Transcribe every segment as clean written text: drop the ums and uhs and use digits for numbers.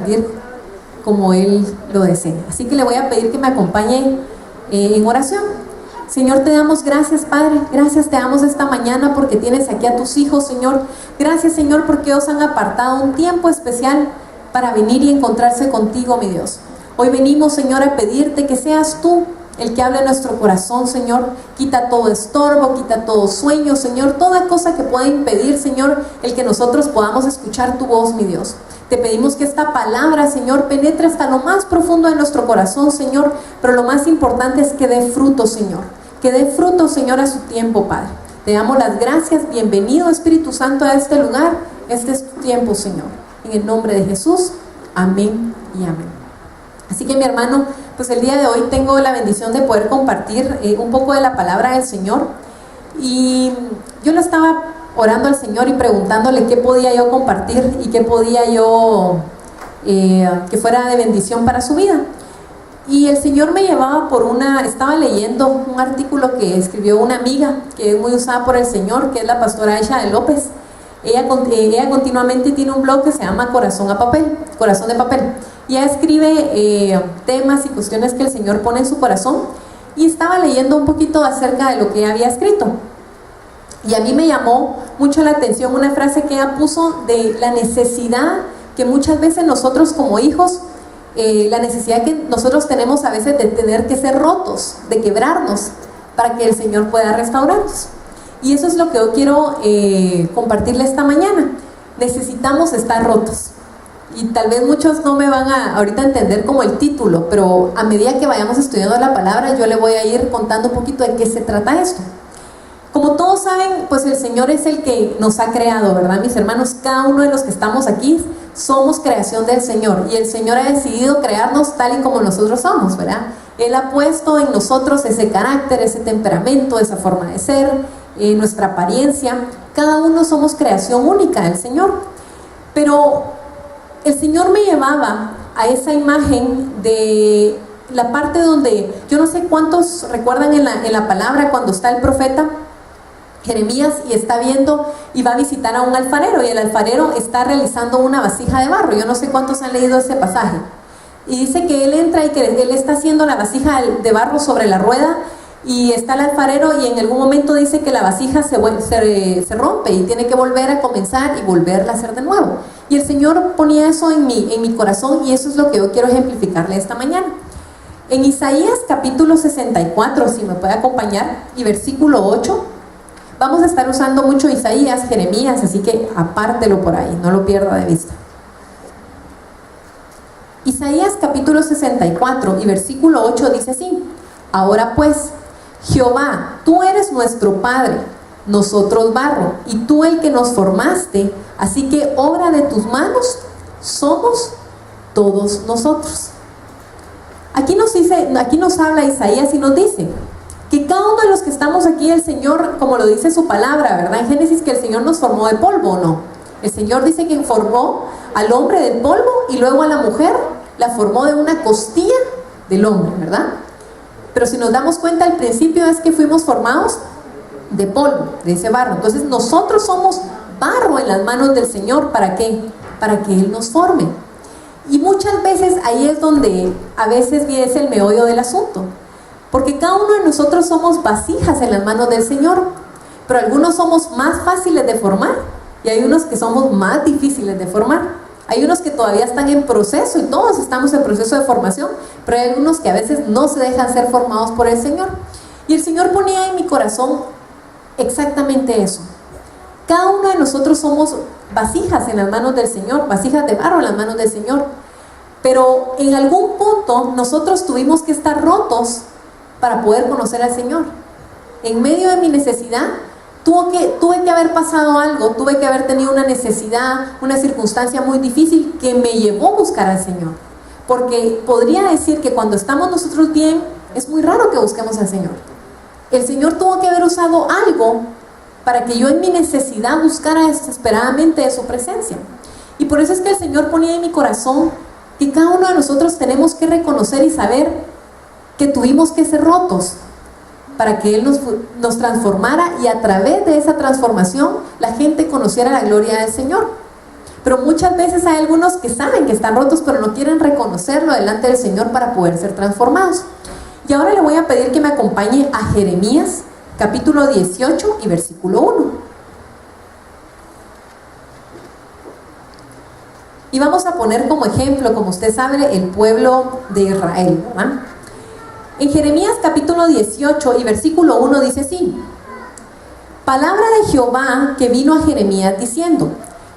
compartir como Él lo desea. Así que le voy a pedir que me acompañe en oración. Señor, te damos gracias, Padre. Gracias te damos esta mañana porque tienes aquí a tus hijos, Señor. Gracias, Señor, porque ellos han apartado un tiempo especial para venir y encontrarse contigo, mi Dios. Hoy venimos, Señor, a pedirte que seas tú el que hable en nuestro corazón, Señor. Quita todo estorbo, quita todo sueño, Señor, toda cosa que pueda impedir, Señor, el que nosotros podamos escuchar tu voz, mi Dios. Te pedimos que esta palabra, Señor, penetre hasta lo más profundo de nuestro corazón, Señor, pero lo más importante es que dé fruto, Señor. Que dé fruto, Señor, a su tiempo, Padre. Te damos las gracias. Bienvenido, Espíritu Santo, a este lugar. Este es tu tiempo, Señor. En el nombre de Jesús, amén y amén. Así que, mi hermano, pues el día de hoy tengo la bendición de poder compartir un poco de la palabra del Señor. Y yo lo estaba orando al Señor y preguntándole qué podía yo compartir y qué podía yo que fuera de bendición para su vida. Y el Señor me llevaba estaba leyendo un artículo que escribió una amiga que es muy usada por el Señor, que es la pastora Aisha de López. Ella continuamente tiene un blog que se llama Corazón de Papel. Y ella escribe temas y cuestiones que el Señor pone en su corazón. Y estaba leyendo un poquito acerca de lo que ella había escrito. Y a mí me llamó mucho la atención una frase que ella puso de la necesidad que muchas veces nosotros como hijos, la necesidad que nosotros tenemos a veces de tener que ser rotos, de quebrarnos, para que el Señor pueda restaurarnos. Y eso es lo que yo quiero compartirle esta mañana. Necesitamos estar rotos. Y tal vez muchos no me van a ahorita entender como el título, pero a medida que vayamos estudiando la palabra, yo le voy a ir contando un poquito de qué se trata esto. Como todos saben, pues el Señor es el que nos ha creado, ¿verdad, mis hermanos? Cada uno de los que estamos aquí somos creación del Señor, y el Señor ha decidido crearnos tal y como nosotros somos, ¿verdad? Él ha puesto en nosotros ese carácter, ese temperamento, esa forma de ser, nuestra apariencia. Cada uno somos creación única del Señor. Pero el Señor me llevaba a esa imagen de la parte donde, yo no sé cuántos recuerdan en la palabra cuando está el profeta Jeremías y está viendo y va a visitar a un alfarero, y el alfarero está realizando una vasija de barro. Yo no sé cuántos han leído ese pasaje. Y dice que él entra y que él está haciendo la vasija de barro sobre la rueda, y está el alfarero, y en algún momento dice que la vasija se rompe y tiene que volver a comenzar y volverla a hacer de nuevo. Y el Señor ponía eso en mi corazón, y eso es lo que yo quiero ejemplificarle esta mañana. En Isaías capítulo 64, si me puede acompañar, y versículo 8, vamos a estar usando mucho Isaías, Jeremías, así que apártelo por ahí, no lo pierda de vista. Isaías capítulo 64 y versículo 8 dice así: ahora pues, Jehová, tú eres nuestro Padre, nosotros barro, y tú el que nos formaste, así que obra de tus manos somos todos nosotros. Aquí nos habla Isaías y nos dice que cada uno de los que estamos aquí, el Señor, como lo dice su palabra, ¿verdad? En Génesis, que el Señor nos formó de polvo, ¿o no? El Señor dice que formó al hombre del polvo y luego a la mujer la formó de una costilla del hombre, ¿verdad? Pero si nos damos cuenta, al principio es que fuimos formados de polvo, de ese barro. Entonces nosotros somos barro en las manos del Señor. ¿Para qué? Para que Él nos forme. Y muchas veces ahí es donde a veces es el meollo del asunto. Porque cada uno de nosotros somos vasijas en las manos del Señor, pero algunos somos más fáciles de formar y hay unos que somos más difíciles de formar. Hay unos que todavía están en proceso, y todos estamos en proceso de formación, pero hay algunos que a veces no se dejan ser formados por el Señor. Y el Señor ponía en mi corazón exactamente eso. Cada uno de nosotros somos vasijas en las manos del Señor, vasijas de barro en las manos del Señor, pero en algún punto nosotros tuvimos que estar rotos para poder conocer al Señor. En medio de mi necesidad, tuve que haber pasado algo, tuve que haber tenido una necesidad, una circunstancia muy difícil que me llevó a buscar al Señor. Porque podría decir que cuando estamos nosotros bien, es muy raro que busquemos al Señor. El Señor tuvo que haber usado algo para que yo en mi necesidad buscara desesperadamente de su presencia. Y por eso es que el Señor ponía en mi corazón que cada uno de nosotros tenemos que reconocer y saber que tuvimos que ser rotos para que Él nos transformara, y a través de esa transformación la gente conociera la gloria del Señor. Pero muchas veces hay algunos que saben que están rotos, pero no quieren reconocerlo delante del Señor para poder ser transformados. Y ahora le voy a pedir que me acompañe a Jeremías, capítulo 18 y versículo 1. Y vamos a poner como ejemplo, como usted sabe, el pueblo de Israel, ¿verdad? En Jeremías capítulo 18 y versículo 1 dice así: palabra de Jehová que vino a Jeremías diciendo: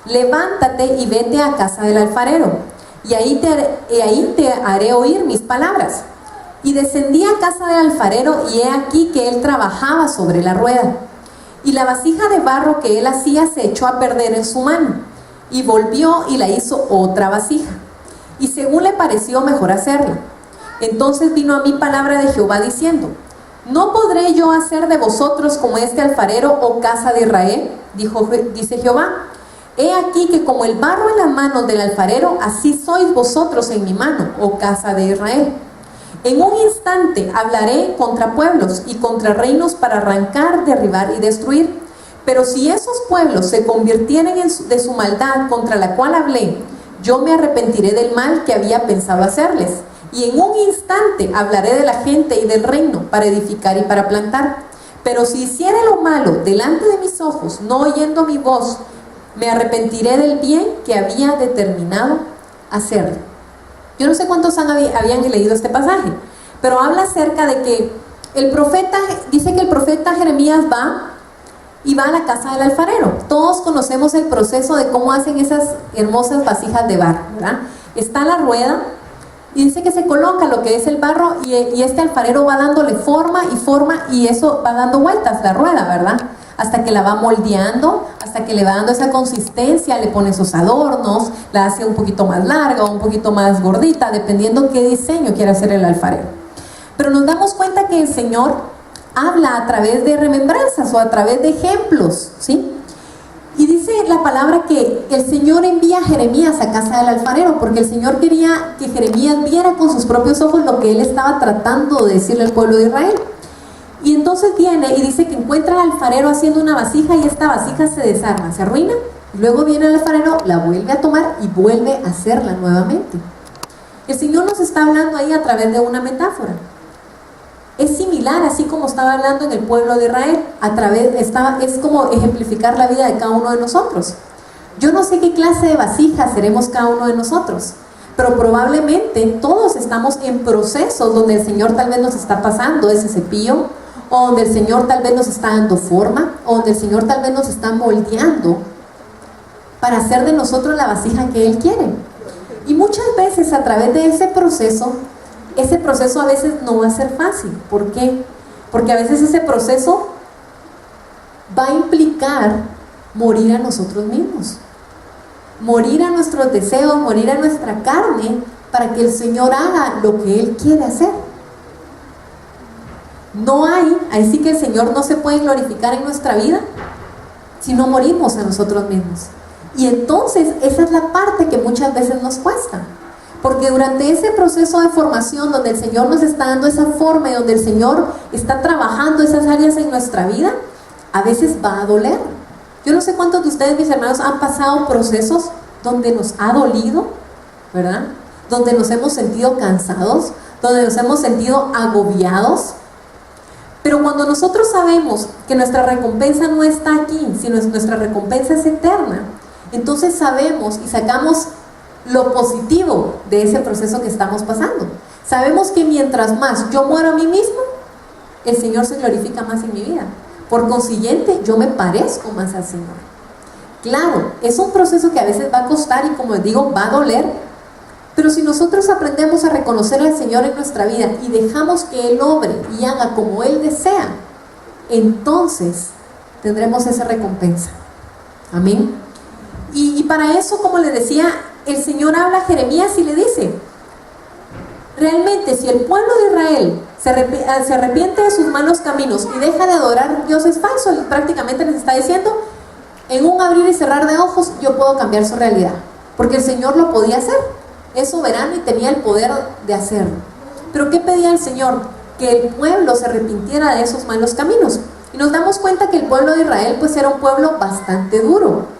levántate y vete a casa del alfarero, y ahí te haré oír mis palabras. Y descendí a casa del alfarero, y he aquí que él trabajaba sobre la rueda. Y la vasija de barro que él hacía se echó a perder en su mano, y volvió y la hizo otra vasija, y según le pareció mejor hacerla. Entonces vino a mí palabra de Jehová diciendo: ¿no podré yo hacer de vosotros como este alfarero, oh casa de Israel? Dice Jehová: he aquí que como el barro en las manos del alfarero, así sois vosotros en mi mano, oh casa de Israel. En un instante hablaré contra pueblos y contra reinos para arrancar, derribar y destruir. Pero si esos pueblos se convirtieren de su maldad contra la cual hablé, yo me arrepentiré del mal que había pensado hacerles. Y en un instante hablaré de la gente y del reino para edificar y para plantar. Pero si hiciere lo malo delante de mis ojos, no oyendo mi voz, me arrepentiré del bien que había determinado hacerle. Yo no sé cuántos habían leído este pasaje, pero habla acerca de que el profeta, dice que el profeta Jeremías va a la casa del alfarero. Todos conocemos el proceso de cómo hacen esas hermosas vasijas de barro, ¿verdad? Está la rueda, y dice que se coloca lo que es el barro, y este alfarero va dándole forma, y eso va dando vueltas la rueda, ¿verdad? Hasta que la va moldeando, hasta que le va dando esa consistencia, le pone sus adornos, la hace un poquito más larga o un poquito más gordita, dependiendo qué diseño quiera hacer el alfarero. Pero nos damos cuenta que el Señor habla a través de remembranzas o a través de ejemplos, ¿sí? Y dice la palabra que el Señor envía a Jeremías a casa del alfarero, porque el Señor quería que Jeremías viera con sus propios ojos lo que él estaba tratando de decirle al pueblo de Israel. Y entonces viene y dice que encuentra al alfarero haciendo una vasija, y esta vasija se desarma, se arruina, y luego viene el alfarero, la vuelve a tomar y vuelve a hacerla nuevamente. El Señor nos está hablando ahí a través de una metáfora. Es similar, así como estaba hablando en el pueblo de Israel, es como ejemplificar la vida de cada uno de nosotros. Yo no sé qué clase de vasija seremos cada uno de nosotros, pero probablemente todos estamos en procesos donde el Señor tal vez nos está pasando ese cepillo, o donde el Señor tal vez nos está dando forma, o donde el Señor tal vez nos está moldeando para hacer de nosotros la vasija que Él quiere. Y muchas veces a través de ese proceso a veces no va a ser fácil. ¿Por qué? Porque a veces ese proceso va a implicar morir a nosotros mismos, morir a nuestros deseos, morir a nuestra carne, para que el Señor haga lo que Él quiere hacer. Ahí sí que el Señor no se puede glorificar en nuestra vida si no morimos a nosotros mismos. Y entonces esa es la parte que muchas veces nos cuesta, porque durante ese proceso de formación donde el Señor nos está dando esa forma y donde el Señor está trabajando esas áreas en nuestra vida, a veces va a doler. Yo no sé cuántos de ustedes, mis hermanos, han pasado procesos donde nos ha dolido, ¿verdad? Donde nos hemos sentido cansados, donde nos hemos sentido agobiados. Pero cuando nosotros sabemos que nuestra recompensa no está aquí, sino nuestra recompensa es eterna, entonces sabemos y sacamos lo positivo de ese proceso que estamos pasando. Sabemos que mientras más yo muero a mí mismo, el Señor se glorifica más en mi vida. Por consiguiente, yo me parezco más al Señor. Claro, es un proceso que a veces va a costar y, como les digo, va a doler. Pero si nosotros aprendemos a reconocer al Señor en nuestra vida y dejamos que Él obre y haga como Él desea, entonces tendremos esa recompensa. Amén. Y para eso, como les decía, el Señor habla a Jeremías y le dice: realmente, si el pueblo de Israel se arrepiente de sus malos caminos y deja de adorar dioses falsos, prácticamente les está diciendo, en un abrir y cerrar de ojos yo puedo cambiar su realidad, porque el Señor lo podía hacer, es soberano y tenía el poder de hacerlo. Pero ¿qué pedía el Señor? Que el pueblo se arrepintiera de esos malos caminos. Y nos damos cuenta que el pueblo de Israel pues era un pueblo bastante duro.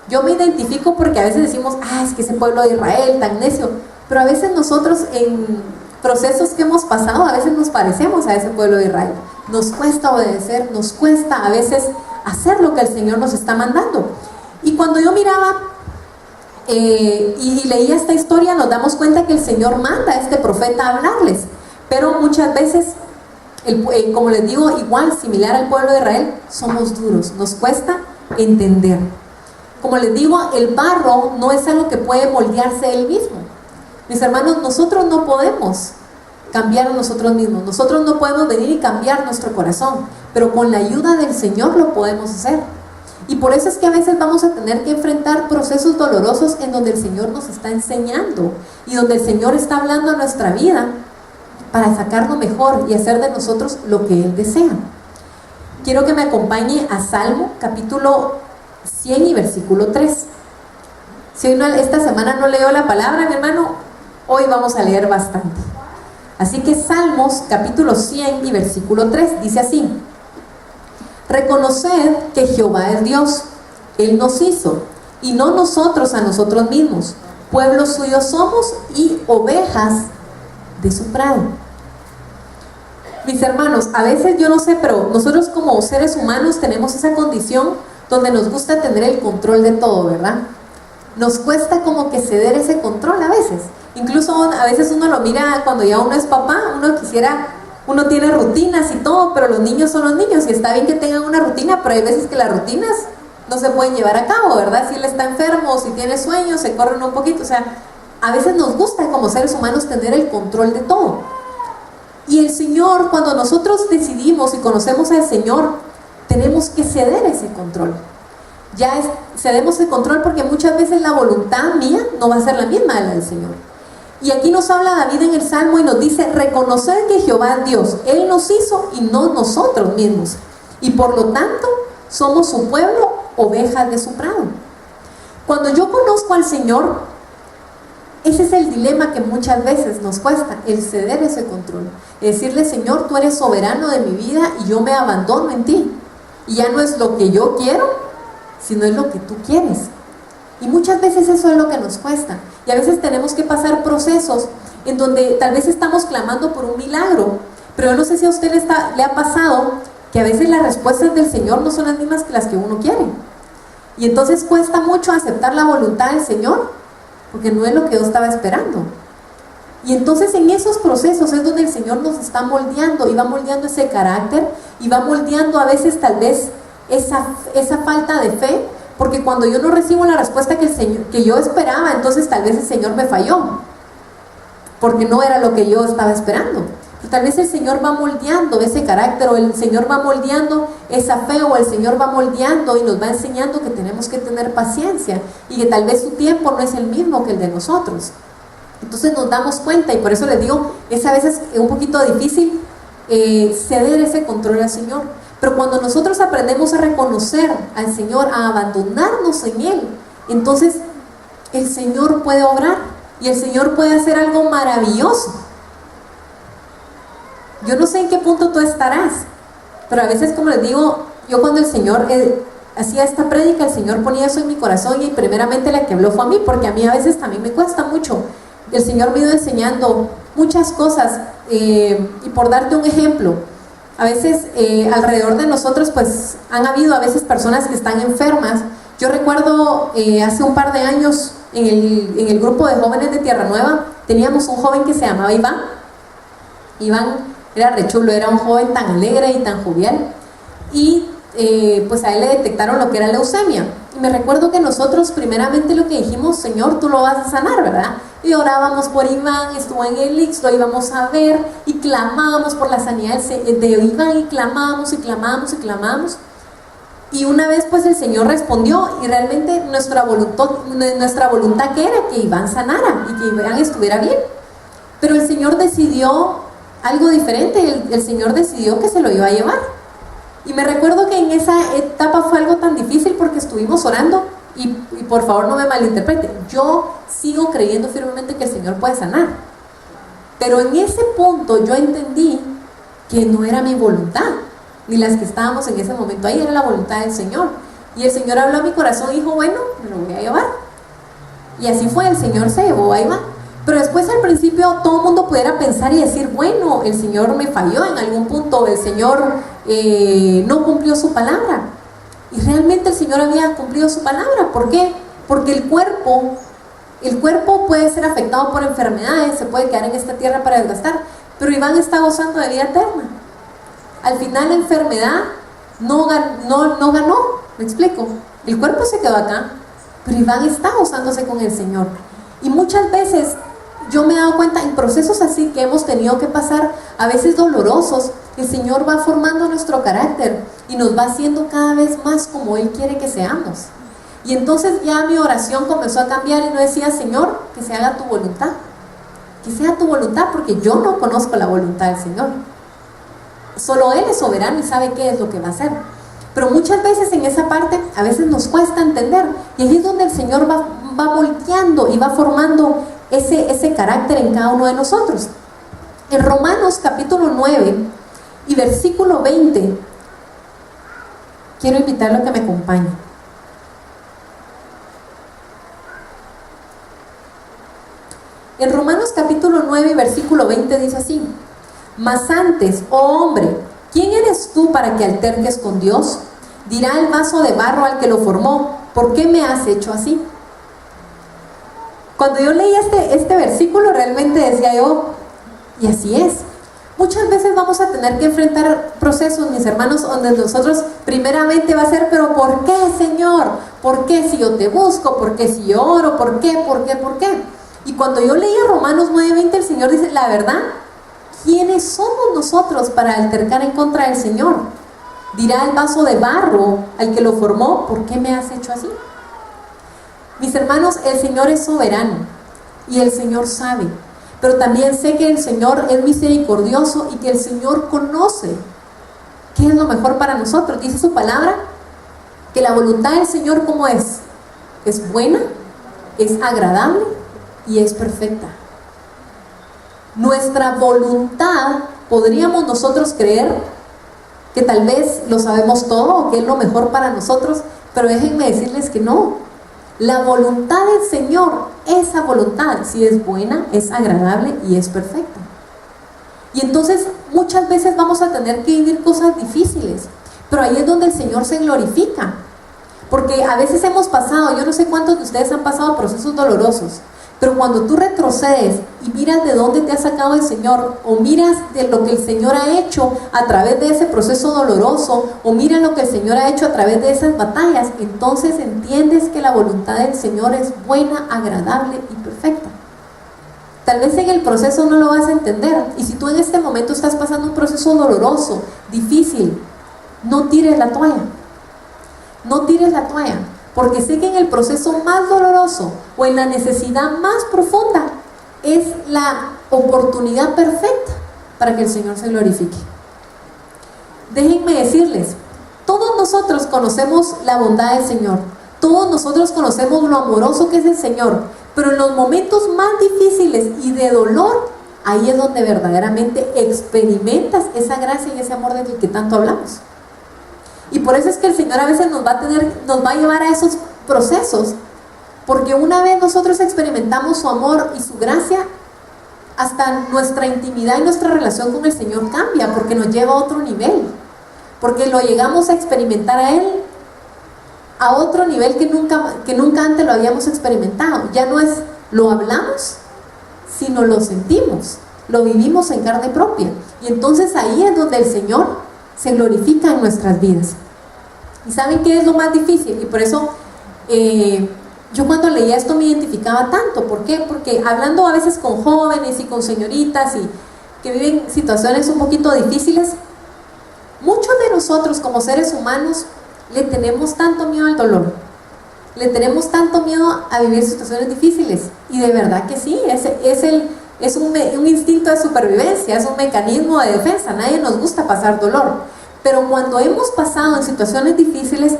Yo me identifico porque a veces decimos, es que ese pueblo de Israel tan necio, pero a veces nosotros en procesos que hemos pasado, a veces nos parecemos a ese pueblo de Israel. Nos cuesta obedecer, nos cuesta a veces hacer lo que el Señor nos está mandando. Y cuando yo miraba y leía esta historia, nos damos cuenta que el Señor manda a este profeta a hablarles, pero muchas veces, como les digo, igual, similar al pueblo de Israel, somos duros, nos cuesta entender. Como les digo, el barro no es algo que puede moldearse él mismo. Mis hermanos, nosotros no podemos cambiar a nosotros mismos, nosotros no podemos venir y cambiar nuestro corazón, pero con la ayuda del Señor lo podemos hacer. Y por eso es que a veces vamos a tener que enfrentar procesos dolorosos en donde el Señor nos está enseñando y donde el Señor está hablando a nuestra vida para sacarlo mejor y hacer de nosotros lo que Él desea. Quiero que me acompañe a Salmo, capítulo 100 y versículo 3. Si esta semana no leo la palabra, mi hermano, hoy vamos a leer bastante. Así que Salmos, capítulo 100 y versículo 3, dice así: reconoced que Jehová es Dios, Él nos hizo, y no nosotros a nosotros mismos. Pueblo suyo somos y ovejas de su prado. Mis hermanos, a veces yo no sé, pero nosotros como seres humanos tenemos esa condición donde nos gusta tener el control de todo, ¿verdad? Nos cuesta como que ceder ese control a veces. Incluso a veces uno lo mira cuando ya uno es papá, uno tiene rutinas y todo, pero los niños son los niños y está bien que tengan una rutina, pero hay veces que las rutinas no se pueden llevar a cabo, ¿verdad? Si él está enfermo o si tiene sueños, se corren un poquito, o sea, a veces nos gusta como seres humanos tener el control de todo. Y el Señor, cuando nosotros decidimos y conocemos al Señor, tenemos que ceder ese control. Cedemos el control porque muchas veces la voluntad mía no va a ser la misma de la del Señor. Y aquí nos habla David en el Salmo y nos dice: reconocer que Jehová es Dios, Él nos hizo y no nosotros mismos, y por lo tanto somos su pueblo, ovejas de su prado. Cuando yo conozco al Señor, ese es el dilema que muchas veces nos cuesta, el ceder ese control, decirle: Señor, tú eres soberano de mi vida y yo me abandono en ti, y ya no es lo que yo quiero, sino es lo que tú quieres. Y muchas veces eso es lo que nos cuesta, y a veces tenemos que pasar procesos en donde tal vez estamos clamando por un milagro, pero yo no sé si a usted le ha pasado que a veces las respuestas del Señor no son las mismas que las que uno quiere, y entonces cuesta mucho aceptar la voluntad del Señor porque no es lo que yo estaba esperando. Y entonces en esos procesos es donde el Señor nos está moldeando, y va moldeando ese carácter, y va moldeando a veces tal vez esa falta de fe, porque cuando yo no recibo la respuesta que yo esperaba, entonces tal vez el Señor me falló, porque no era lo que yo estaba esperando. Pero tal vez el Señor va moldeando ese carácter, o el Señor va moldeando esa fe, o el Señor va moldeando y nos va enseñando que tenemos que tener paciencia, y que tal vez su tiempo no es el mismo que el de nosotros. Entonces nos damos cuenta, y por eso les digo, es a veces un poquito difícil ceder ese control al Señor. Pero cuando nosotros aprendemos a reconocer al Señor, a abandonarnos en Él, entonces el Señor puede obrar, y el Señor puede hacer algo maravilloso. Yo no sé en qué punto tú estarás, pero a veces, como les digo, yo cuando el Señor hacía esta prédica, el Señor ponía eso en mi corazón, y primeramente la que habló fue a mí, porque a mí a veces también me cuesta mucho. El Señor me ha ido enseñando muchas cosas, y por darte un ejemplo, a veces alrededor de nosotros pues han habido a veces personas que están enfermas. Yo recuerdo hace un par de años en el grupo de jóvenes de Tierra Nueva teníamos un joven que se llamaba Iván. Iván era re chulo, era un joven tan alegre y tan jovial, y pues a él le detectaron lo que era leucemia. Y me recuerdo que nosotros primeramente lo que dijimos: Señor, tú lo vas a sanar, ¿verdad? Y orábamos por Iván, estuvo en el IX, lo íbamos a ver, y clamábamos por la sanidad de Iván, y clamábamos y clamábamos y clamábamos. Y una vez pues el Señor respondió, y realmente nuestra voluntad que era que Iván sanara y que Iván estuviera bien. Pero el Señor decidió algo diferente, el Señor decidió que se lo iba a llevar. Y me recuerdo que en esa etapa fue algo tan difícil porque estuvimos orando, y por favor no me malinterprete, yo sigo creyendo firmemente que el Señor puede sanar, pero en ese punto yo entendí que no era mi voluntad, ni las que estábamos en ese momento ahí, era la voluntad del Señor. Y el Señor habló a mi corazón y dijo, bueno, me lo voy a llevar. Y así fue, el Señor se llevó a Iván. Pero después al principio todo el mundo pudiera pensar y decir, bueno, el Señor me falló en algún punto, el Señor no cumplió su palabra. Y realmente el Señor había cumplido su palabra. ¿Por qué? Porque el cuerpo puede ser afectado por enfermedades, se puede quedar en esta tierra para desgastar, pero Iván está gozando de vida eterna. Al final la enfermedad no ganó, ¿me explico? El cuerpo se quedó acá, pero Iván está gozándose con el Señor. Y muchas veces yo me he dado cuenta en procesos así que hemos tenido que pasar, a veces dolorosos, el Señor va formando nuestro carácter y nos va haciendo cada vez más como Él quiere que seamos. Y entonces ya mi oración comenzó a cambiar y no decía, Señor, que se haga tu voluntad. Que sea tu voluntad, porque yo no conozco la voluntad del Señor. Solo Él es soberano y sabe qué es lo que va a hacer. Pero muchas veces en esa parte, a veces nos cuesta entender. Y ahí es donde el Señor va moldeando y va formando ese carácter en cada uno de nosotros. En Romanos capítulo 9 y versículo 20, quiero invitarlo a que me acompañe. En Romanos capítulo 9 versículo 20 dice así: mas antes, oh hombre, ¿quién eres tú para que alterques con Dios? Dirá el vaso de barro al que lo formó, ¿por qué me has hecho así? Cuando yo leía este versículo realmente decía yo, y así es. Muchas veces vamos a tener que enfrentar procesos, mis hermanos, donde nosotros primeramente va a ser, pero ¿por qué, Señor? ¿Por qué si yo te busco? ¿Por qué si yo oro? ¿Por qué? ¿Por qué? ¿Por qué? Y cuando yo leía Romanos 9:20, el Señor dice, la verdad, ¿quiénes somos nosotros para altercar en contra del Señor? Dirá el vaso de barro al que lo formó, ¿por qué me has hecho así? Mis hermanos, el Señor es soberano y el Señor sabe, pero también sé que el Señor es misericordioso y que el Señor conoce qué es lo mejor para nosotros. Dice su palabra que la voluntad del Señor, ¿cómo es? Es buena, es agradable y es perfecta. Nuestra voluntad, podríamos nosotros creer que tal vez lo sabemos todo o que es lo mejor para nosotros, pero déjenme decirles que no. La voluntad del Señor, esa voluntad, si es buena, es agradable y es perfecta. Y entonces muchas veces vamos a tener que vivir cosas difíciles, pero ahí es donde el Señor se glorifica. Porque a veces hemos pasado, yo no sé cuántos de ustedes han pasado procesos dolorosos, pero cuando tú retrocedes y miras de dónde te ha sacado el Señor, o miras de lo que el Señor ha hecho a través de ese proceso doloroso, o miras lo que el Señor ha hecho a través de esas batallas, entonces entiendes que la voluntad del Señor es buena, agradable y perfecta. Tal vez en el proceso no lo vas a entender, y si tú en este momento estás pasando un proceso doloroso, difícil, no tires la toalla. No tires la toalla. Porque sé que en el proceso más doloroso o en la necesidad más profunda es la oportunidad perfecta para que el Señor se glorifique. Déjenme decirles, todos nosotros conocemos la bondad del Señor, todos nosotros conocemos lo amoroso que es el Señor, pero en los momentos más difíciles y de dolor, ahí es donde verdaderamente experimentas esa gracia y ese amor del que tanto hablamos. Y por eso es que el Señor a veces nos va a llevar a esos procesos, porque una vez nosotros experimentamos su amor y su gracia, hasta nuestra intimidad y nuestra relación con el Señor cambia, porque nos lleva a otro nivel, porque lo llegamos a experimentar a Él a otro nivel que nunca antes lo habíamos experimentado. Ya no es lo hablamos, sino lo sentimos, lo vivimos en carne propia, y entonces ahí es donde el Señor se glorifica en nuestras vidas. ¿Y saben qué es lo más difícil? Y por eso yo cuando leía esto me identificaba tanto. ¿Por qué? Porque hablando a veces con jóvenes y con señoritas y que viven situaciones un poquito difíciles, muchos de nosotros como seres humanos le tenemos tanto miedo al dolor, le tenemos tanto miedo a vivir situaciones difíciles, y de verdad que sí, es un instinto de supervivencia, es un mecanismo de defensa. Nadie nos gusta pasar dolor, pero cuando hemos pasado en situaciones difíciles,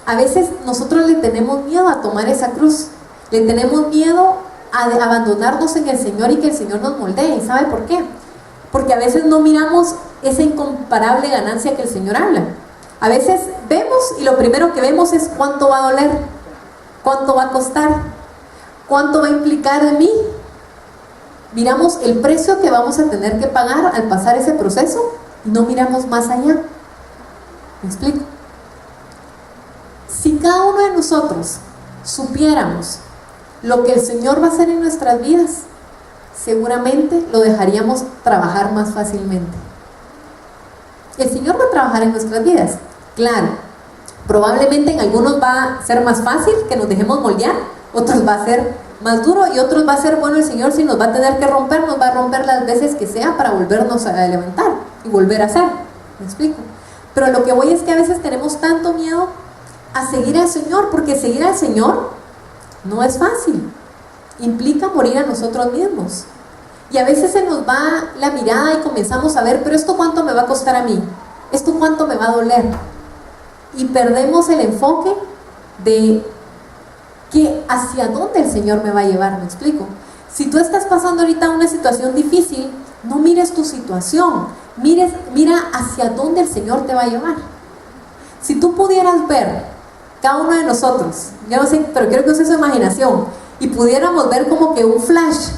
a veces nosotros le tenemos miedo a tomar esa cruz, le tenemos miedo a abandonarnos en el Señor y que el Señor nos moldee. ¿Y sabe por qué? Porque a veces no miramos esa incomparable ganancia que el Señor habla. A veces vemos y lo primero que vemos es cuánto va a doler, cuánto va a costar, cuánto va a implicar de mí. Miramos el precio que vamos a tener que pagar al pasar ese proceso y no miramos más allá. ¿Me explico? Si cada uno de nosotros supiéramos lo que el Señor va a hacer en nuestras vidas, seguramente lo dejaríamos trabajar más fácilmente. El Señor va a trabajar en nuestras vidas, claro. Probablemente en algunos va a ser más fácil que nos dejemos moldear, otros va a ser más duro y otros va a ser, bueno, el Señor si nos va a tener que romper, nos va a romper las veces que sea para volvernos a levantar y volver a hacer. ¿Me explico? Pero lo que voy es que a veces tenemos tanto miedo a seguir al Señor, porque seguir al Señor no es fácil, implica morir a nosotros mismos. Y a veces se nos va la mirada y comenzamos a ver, pero ¿esto cuánto me va a costar a mí? ¿Esto cuánto me va a doler? Y perdemos el enfoque de que hacia dónde el Señor me va a llevar. ¿Me explico? Si tú estás pasando ahorita una situación difícil, no mires tu situación, mira hacia dónde el Señor te va a llevar. Si tú pudieras ver cada uno de nosotros, yo no sé, pero quiero que uses su imaginación y pudiéramos ver como que un flash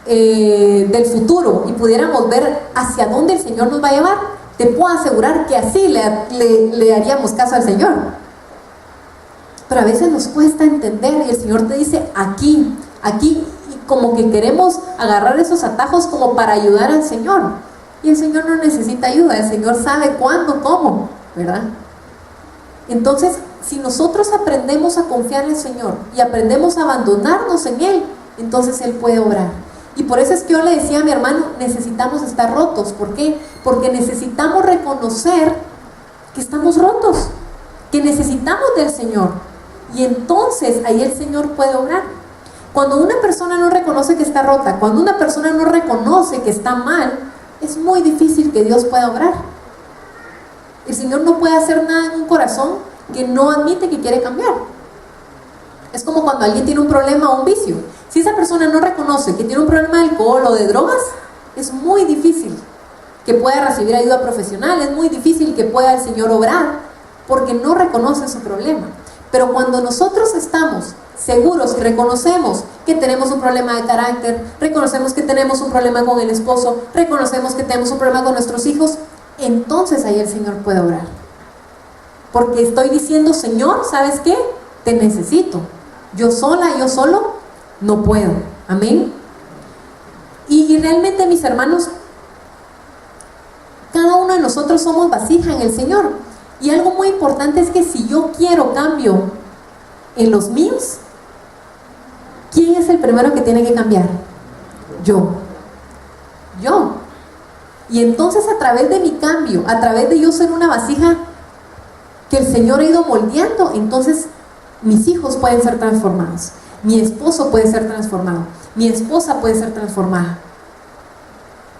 del futuro y pudiéramos ver hacia dónde el Señor nos va a llevar, te puedo asegurar que así le haríamos caso al Señor. Pero a veces nos cuesta entender y el Señor te dice aquí, y como que queremos agarrar esos atajos como para ayudar al Señor. Y el Señor no necesita ayuda, el Señor sabe cuándo, cómo, ¿verdad? Entonces, si nosotros aprendemos a confiar en el Señor y aprendemos a abandonarnos en Él, entonces Él puede obrar. Y por eso es que yo le decía a mi hermano, necesitamos estar rotos. ¿Por qué? Porque necesitamos reconocer que estamos rotos, que necesitamos del Señor. Y entonces ahí el Señor puede obrar. Cuando una persona no reconoce que está rota, cuando una persona no reconoce que está mal, es muy difícil que Dios pueda obrar. El Señor no puede hacer nada en un corazón que no admite que quiere cambiar. Es como cuando alguien tiene un problema o un vicio. Si esa persona no reconoce que tiene un problema de alcohol o de drogas, es muy difícil que pueda recibir ayuda profesional, es muy difícil que pueda el Señor obrar, porque no reconoce su problema. Pero cuando nosotros estamos seguros y reconocemos que tenemos un problema de carácter, reconocemos que tenemos un problema con el esposo, reconocemos que tenemos un problema con nuestros hijos, entonces ahí el Señor puede obrar. Porque estoy diciendo, Señor, ¿sabes qué? Te necesito. Yo sola, yo solo, no puedo. Amén. Y realmente, mis hermanos, cada uno de nosotros somos vasija en el Señor. Y algo muy importante es que si yo quiero cambio en los míos, ¿quién es el primero que tiene que cambiar? Yo. Y entonces a través de mi cambio, a través de yo ser una vasija que el Señor ha ido moldeando, entonces mis hijos pueden ser transformados, mi esposo puede ser transformado, mi esposa puede ser transformada.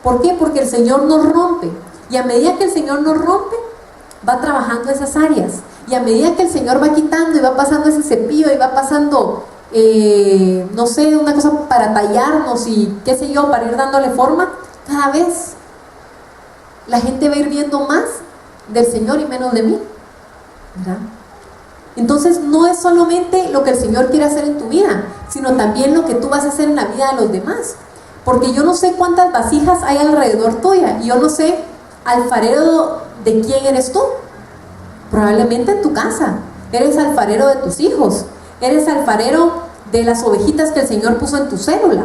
¿Por qué? Porque el Señor nos rompe, y a medida que el Señor nos rompe, va trabajando esas áreas, y a medida que el Señor va quitando y va pasando ese cepillo y va pasando, no sé, una cosa para tallarnos y qué sé yo, para ir dándole forma, cada vez la gente va a ir viendo más del Señor y menos de mí, ¿verdad? Entonces no es solamente lo que el Señor quiere hacer en tu vida, sino también lo que tú vas a hacer en la vida de los demás. Porque yo no sé cuántas vasijas hay alrededor tuya, y yo no sé, alfarero de quién eres tú. Probablemente en tu casa eres alfarero de tus hijos, eres alfarero de las ovejitas que el Señor puso en tu célula.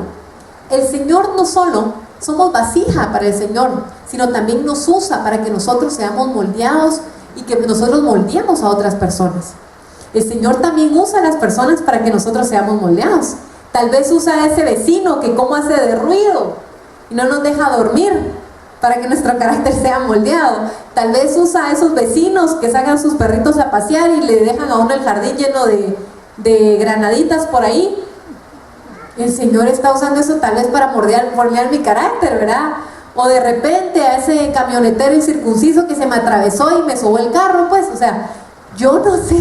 El Señor no solo somos vasija para el Señor, sino también nos usa para que nosotros seamos moldeados y que nosotros moldeemos a otras personas. El Señor también usa a las personas para que nosotros seamos moldeados. Tal vez usa a ese vecino que como hace de ruido y no nos deja dormir, para que nuestro carácter sea moldeado. Tal vez usa a esos vecinos que sacan sus perritos a pasear y le dejan a uno el jardín lleno de granaditas por ahí. El Señor está usando eso tal vez para moldear mi carácter, ¿verdad? O de repente a ese camionetero incircunciso que se me atravesó y me sobó el carro, pues, o sea, yo no sé,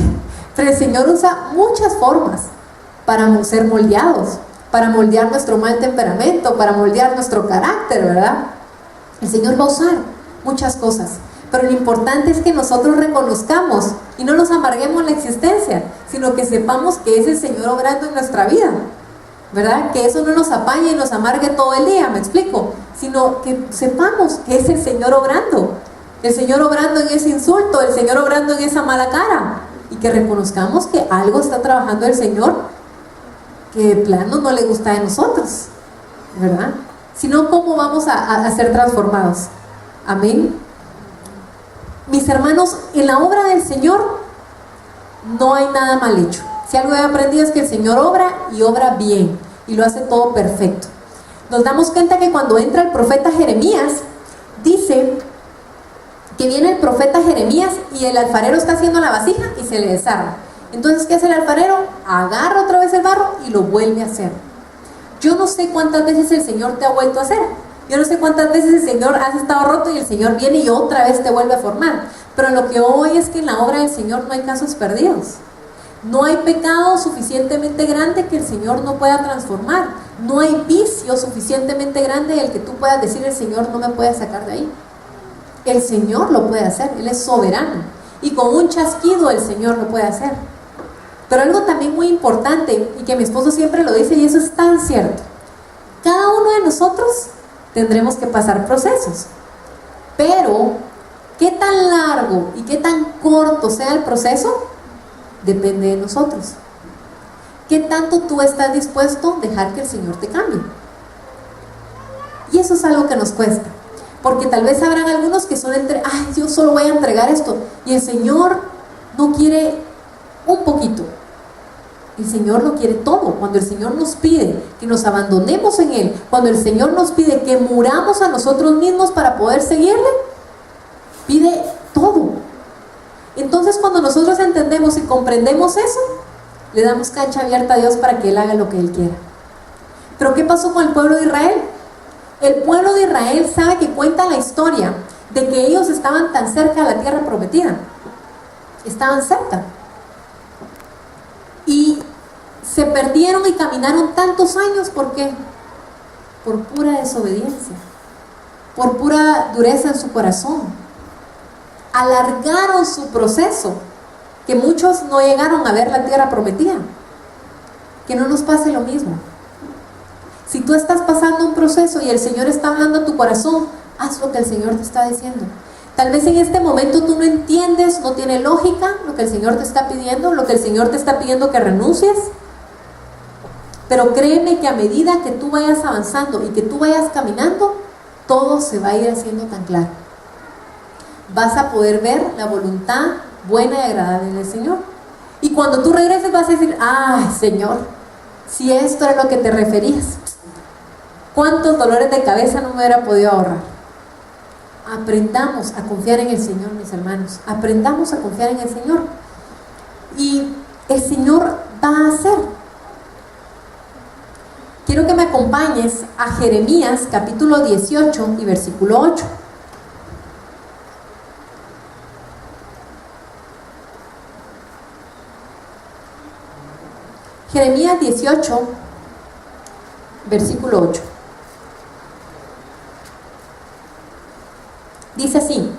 pero el Señor usa muchas formas para ser moldeados, para moldear nuestro mal temperamento, para moldear nuestro carácter, ¿verdad? El Señor va a usar muchas cosas, Pero lo importante es que nosotros reconozcamos y no nos amarguemos la existencia, sino que sepamos que es el Señor obrando en nuestra vida, ¿verdad? Que eso no nos apañe y nos amargue todo el día, ¿me explico? Sino que sepamos que es el Señor obrando en ese insulto, el Señor obrando en esa mala cara, y que reconozcamos que algo está trabajando el Señor que de plano no le gusta a nosotros, ¿verdad? Sino cómo vamos a ser transformados. Amén. Mis hermanos, en la obra del Señor no hay nada mal hecho. Si algo he aprendido es que el Señor obra y obra bien, y lo hace todo perfecto. Nos damos cuenta que cuando entra el profeta Jeremías, dice que viene el profeta Jeremías y el alfarero está haciendo la vasija y se le desarma. Entonces, ¿qué hace el alfarero? Agarra otra vez el barro y lo vuelve a hacer. Yo no sé cuántas veces el Señor te ha vuelto a hacer. Yo no sé cuántas veces el Señor has estado roto y el Señor viene y otra vez te vuelve a formar. Pero lo que hoy es que en la obra del Señor no hay casos perdidos. No hay pecado suficientemente grande que el Señor no pueda transformar. No hay vicio suficientemente grande del que tú puedas decir: el Señor no me puede sacar de ahí. El Señor lo puede hacer, Él es soberano. Y con un chasquido el Señor lo puede hacer. Pero algo también muy importante, y que mi esposo siempre lo dice, y eso es tan cierto: cada uno de nosotros tendremos que pasar procesos. Pero, ¿qué tan largo y qué tan corto sea el proceso? Depende de nosotros. ¿Qué tanto tú estás dispuesto a dejar que el Señor te cambie? Y eso es algo que nos cuesta. Porque tal vez habrán algunos que son yo solo voy a entregar esto. Y el Señor no quiere un poquito. El Señor lo quiere todo. Cuando el Señor nos pide que nos abandonemos en Él, cuando el Señor nos pide que muramos a nosotros mismos para poder seguirle, pide todo. Entonces, cuando nosotros entendemos y comprendemos eso, le damos cancha abierta a Dios para que Él haga lo que Él quiera. Pero ¿qué pasó con el pueblo de Israel? El pueblo de Israel sabe que cuenta la historia de que ellos estaban tan cerca de la tierra prometida. Estaban cerca. Y se perdieron y caminaron tantos años. ¿Por qué? Por pura desobediencia, por pura dureza en su corazón. Alargaron su proceso, que muchos no llegaron a ver la tierra prometida. Que no nos pase lo mismo. Si tú estás pasando un proceso y el Señor está hablando a tu corazón, haz lo que el Señor te está diciendo. Tal vez en este momento tú no entiendes, no tiene lógica lo que el Señor te está pidiendo, lo que el Señor te está pidiendo que renuncies. Pero créeme que a medida que tú vayas avanzando y que tú vayas caminando, todo se va a ir haciendo tan claro. Vas a poder ver la voluntad buena y agradable del Señor. Y cuando tú regreses vas a decir: ay, Señor, si esto era lo que te referías, ¿cuántos dolores de cabeza no me hubiera podido ahorrar? Aprendamos a confiar en el Señor, mis hermanos. Aprendamos a confiar en el Señor. Y el Señor va a hacer. Quiero que me acompañes a Jeremías capítulo 18 y versículo 8. Jeremías 18, versículo 8. Dice así: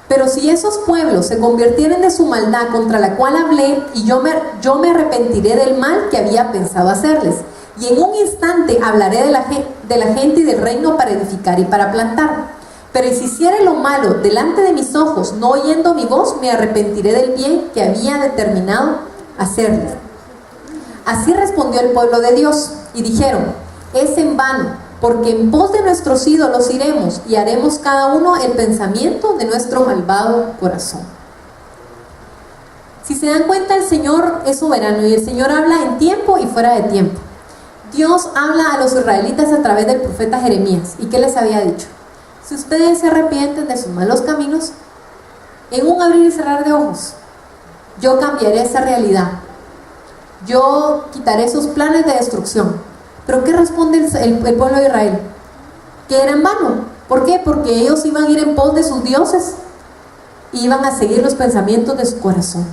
pero si esos pueblos se convirtieren de su maldad contra la cual hablé, y yo me arrepentiré del mal que había pensado hacerles, y en un instante hablaré de la gente y del reino para edificar y para plantar. Pero si hiciere lo malo delante de mis ojos, no oyendo mi voz, me arrepentiré del bien que había determinado hacerles. Así respondió el pueblo de Dios, y dijeron: es en vano, porque en pos de nuestros ídolos iremos, y haremos cada uno el pensamiento de nuestro malvado corazón. Si se dan cuenta, el Señor es soberano, y el Señor habla en tiempo y fuera de tiempo. Dios habla a los israelitas a través del profeta Jeremías. ¿Y qué les había dicho? Si ustedes se arrepienten de sus malos caminos, en un abrir y cerrar de ojos, yo cambiaré esa realidad. Yo quitaré esos planes de destrucción. ¿Pero qué responde el pueblo de Israel? Que era en vano. ¿Por qué? Porque ellos iban a ir en pos de sus dioses y iban a seguir los pensamientos de su corazón.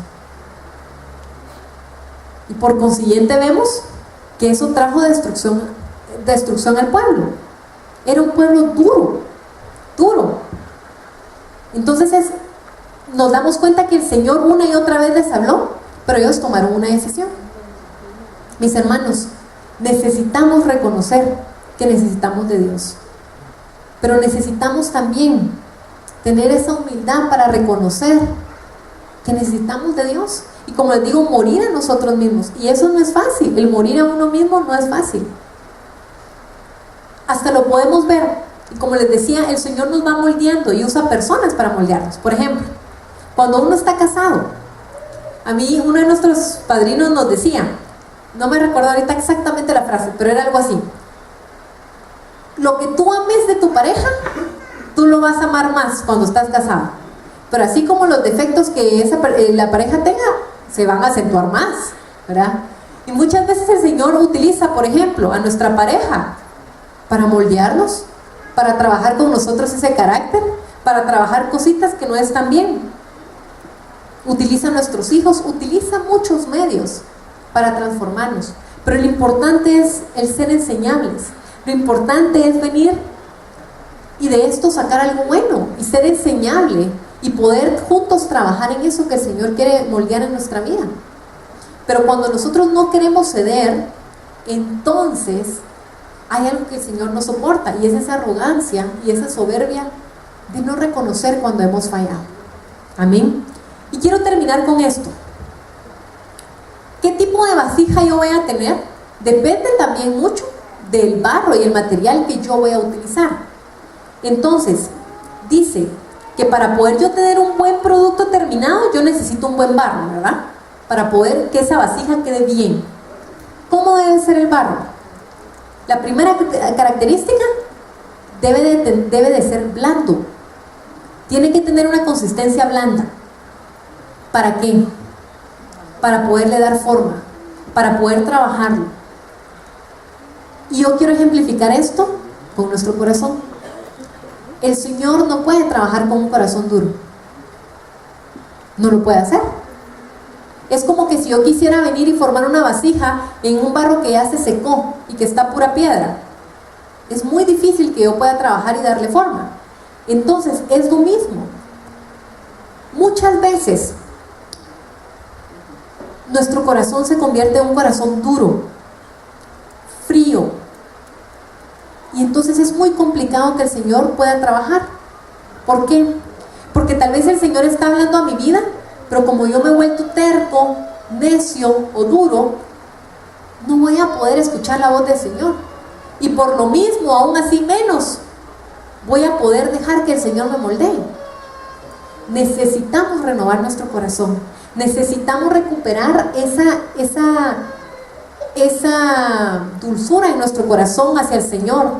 Y por consiguiente vemos que eso trajo destrucción al pueblo. Era un pueblo duro. Entonces nos damos cuenta que el Señor una y otra vez les habló, pero ellos tomaron una decisión. Mis hermanos, necesitamos reconocer que necesitamos de Dios, pero necesitamos también tener esa humildad para reconocer que necesitamos de Dios. Y como les digo, morir a nosotros mismos. Y eso no es fácil. El morir a uno mismo no es fácil. Hasta lo podemos ver. Y como les decía, el Señor nos va moldeando y usa personas para moldearnos. Por ejemplo, cuando uno está casado, a mí uno de nuestros padrinos nos decía, no me recuerdo ahorita exactamente la frase, pero era algo así: lo que tú ames de tu pareja, tú lo vas a amar más cuando estás casado. Pero así como los defectos que la pareja tenga, se van a acentuar más, ¿verdad? Y muchas veces el Señor utiliza, por ejemplo, a nuestra pareja para moldearnos, para trabajar con nosotros ese carácter, para trabajar cositas que no están bien. Utiliza a nuestros hijos, utiliza muchos medios para transformarnos. Pero lo importante es el ser enseñables. Lo importante es venir y de esto sacar algo bueno y ser enseñable y poder juntos trabajar en eso que el Señor quiere moldear en nuestra vida. Pero cuando nosotros no queremos ceder, entonces hay algo que el Señor no soporta, y es esa arrogancia y esa soberbia de no reconocer cuando hemos fallado. Amén. Y quiero terminar con esto. ¿Qué tipo de vasija yo voy a tener? Depende también mucho del barro y el material que yo voy a utilizar. Entonces, dice que para poder yo tener un buen producto terminado, yo necesito un buen barro, ¿verdad? Para poder que esa vasija quede bien. ¿Cómo debe ser el barro? La primera característica, debe de ser blando. Tiene que tener una consistencia blanda. ¿Para qué? Para poderle dar forma, para poder trabajarlo. Y yo quiero ejemplificar esto con nuestro corazón. El Señor no puede trabajar con un corazón duro. No lo puede hacer. Es como que si yo quisiera venir y formar una vasija en un barro que ya se secó y que está pura piedra. Es muy difícil que yo pueda trabajar y darle forma. Entonces, es lo mismo. Muchas veces nuestro corazón se convierte en un corazón duro, frío. Y entonces es muy complicado que el Señor pueda trabajar. ¿Por qué? Porque tal vez el Señor está hablando a mi vida, pero como yo me he vuelto terco, necio o duro, no voy a poder escuchar la voz del Señor. Y por lo mismo, aún así menos, voy a poder dejar que el Señor me moldee. Necesitamos renovar nuestro corazón. Necesitamos recuperar esa dulzura en nuestro corazón hacia el Señor.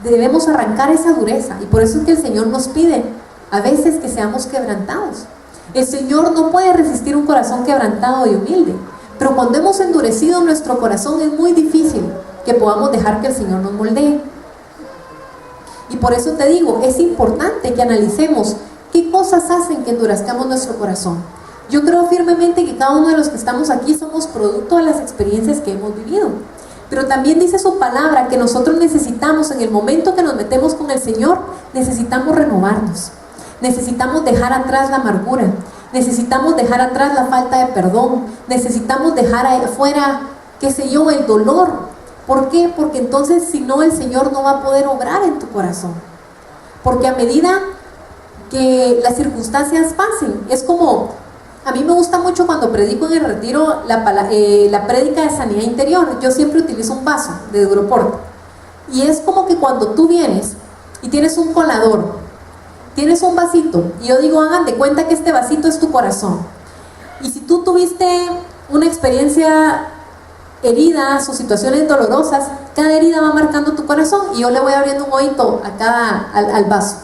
Debemos arrancar esa dureza, y por eso es que el Señor nos pide a veces que seamos quebrantados. El Señor no puede resistir un corazón quebrantado y humilde, pero cuando hemos endurecido nuestro corazón es muy difícil que podamos dejar que el Señor nos moldee. Y por eso te digo, es importante que analicemos qué cosas hacen que endurezcamos nuestro corazón. Yo creo firmemente que cada uno de los que estamos aquí somos producto de las experiencias que hemos vivido. Pero también dice su palabra que nosotros necesitamos, en el momento que nos metemos con el Señor, necesitamos renovarnos. Necesitamos dejar atrás la amargura. Necesitamos dejar atrás la falta de perdón. Necesitamos dejar afuera, qué sé yo, el dolor. ¿Por qué? Porque entonces, si no, el Señor no va a poder obrar en tu corazón. Porque a medida que las circunstancias pasen, es como... A mí me gusta mucho cuando predico en el retiro la prédica de sanidad interior. Yo siempre utilizo un vaso de Duroporte. Y es como que cuando tú vienes y tienes un colador, tienes un vasito, y yo digo, hagan de cuenta que este vasito es tu corazón. Y si tú tuviste una experiencia, heridas o situaciones dolorosas, cada herida va marcando tu corazón, y yo le voy abriendo un hoyito al vaso.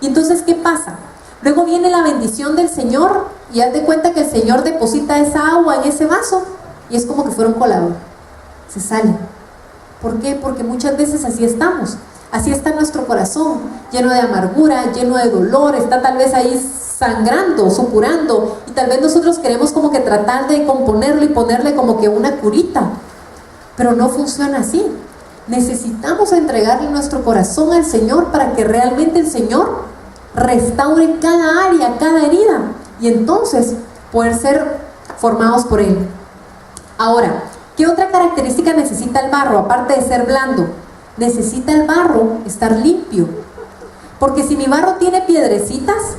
Y entonces, ¿qué pasa? Luego viene la bendición del Señor, y haz de cuenta que el Señor deposita esa agua en ese vaso, y es como que fuera un colador. Se sale. ¿Por qué? Porque muchas veces así estamos. Así está nuestro corazón, lleno de amargura, lleno de dolor, está tal vez ahí sangrando, supurando, y tal vez nosotros queremos como que tratar de componerlo y ponerle como que una curita, pero no funciona así. Necesitamos entregarle nuestro corazón al Señor para que realmente el Señor restaure cada área, cada herida, y entonces poder ser formados por Él. Ahora, ¿qué otra característica necesita el barro aparte de ser blando? Necesita el barro estar limpio, porque si mi barro tiene piedrecitas,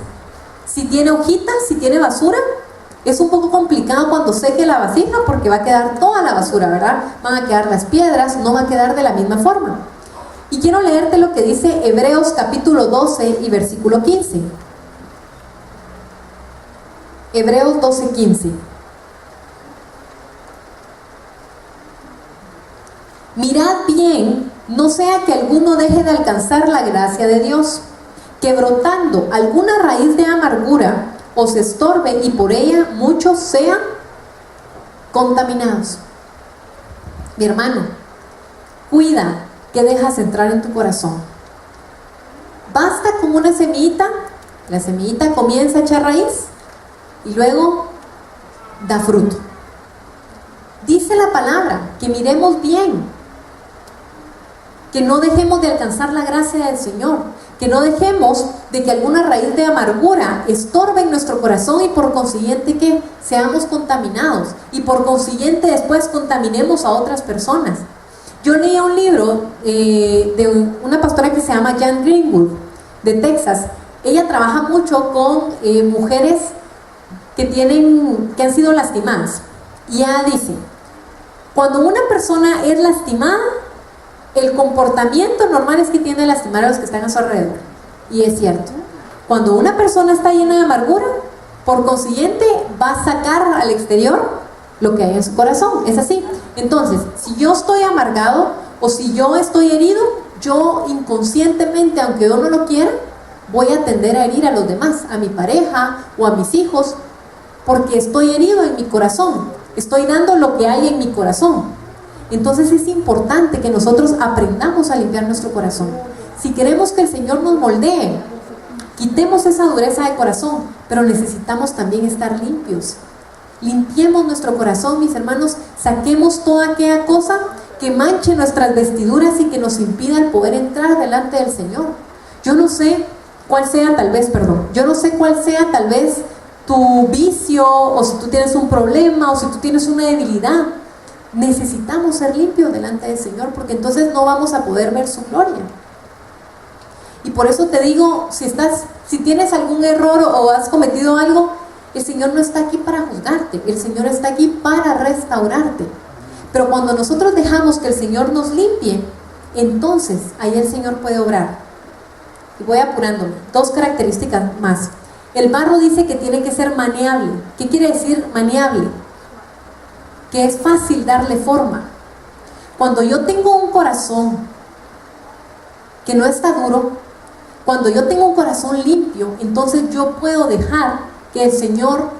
si tiene hojitas, si tiene basura, es un poco complicado cuando seque la vasija, porque va a quedar toda la basura, ¿verdad? Van a quedar las piedras, no va a quedar de la misma forma. Y quiero leerte lo que dice Hebreos capítulo 12 y versículo 15. Hebreos 12, 15. Mirad bien, no sea que alguno deje de alcanzar la gracia de Dios, que brotando alguna raíz de amargura os estorbe y por ella muchos sean contaminados. Mi hermano, cuida que dejas entrar en tu corazón. Basta con una semillita, la semillita comienza a echar raíz y luego da fruto. Dice la palabra que miremos bien, que no dejemos de alcanzar la gracia del Señor, que no dejemos de que alguna raíz de amargura estorbe en nuestro corazón y por consiguiente que seamos contaminados y por consiguiente después contaminemos a otras personas. Yo leía un libro de una pastora que se llama Jan Greenwood de Texas. Ella trabaja mucho con mujeres que han sido lastimadas, y ella dice: cuando una persona es lastimada, el comportamiento normal es que tiende a lastimar a los que están a su alrededor. Y es cierto, cuando una persona está llena de amargura, por consiguiente va a sacar al exterior lo que hay en su corazón. Es así. Entonces, si yo estoy amargado o si yo estoy herido, yo inconscientemente, aunque yo no lo quiera, voy a tender a herir a los demás, a mi pareja o a mis hijos, porque estoy herido en mi corazón, estoy dando lo que hay en mi corazón. Entonces es importante que nosotros aprendamos a limpiar nuestro corazón. Si queremos que el Señor nos moldee, quitemos esa dureza de corazón, pero necesitamos también estar limpios. Limpiemos nuestro corazón, mis hermanos, saquemos toda aquella cosa que manche nuestras vestiduras y que nos impida el poder entrar delante del Señor. Yo no sé cuál sea tal vez tu vicio, o si tú tienes un problema, o si tú tienes una debilidad. Necesitamos ser limpios delante del Señor, porque entonces no vamos a poder ver su gloria. Y por eso te digo, si tienes algún error o has cometido algo, el Señor no está aquí para juzgarte, el Señor está aquí para restaurarte. Pero cuando nosotros dejamos que el Señor nos limpie, entonces ahí el Señor puede obrar. Y voy apurándome, 2 características más. El barro dice que tiene que ser maneable. ¿Qué quiere decir maneable? Que es fácil darle forma. Cuando yo tengo un corazón que no está duro, cuando yo tengo un corazón limpio, entonces yo puedo dejar que el Señor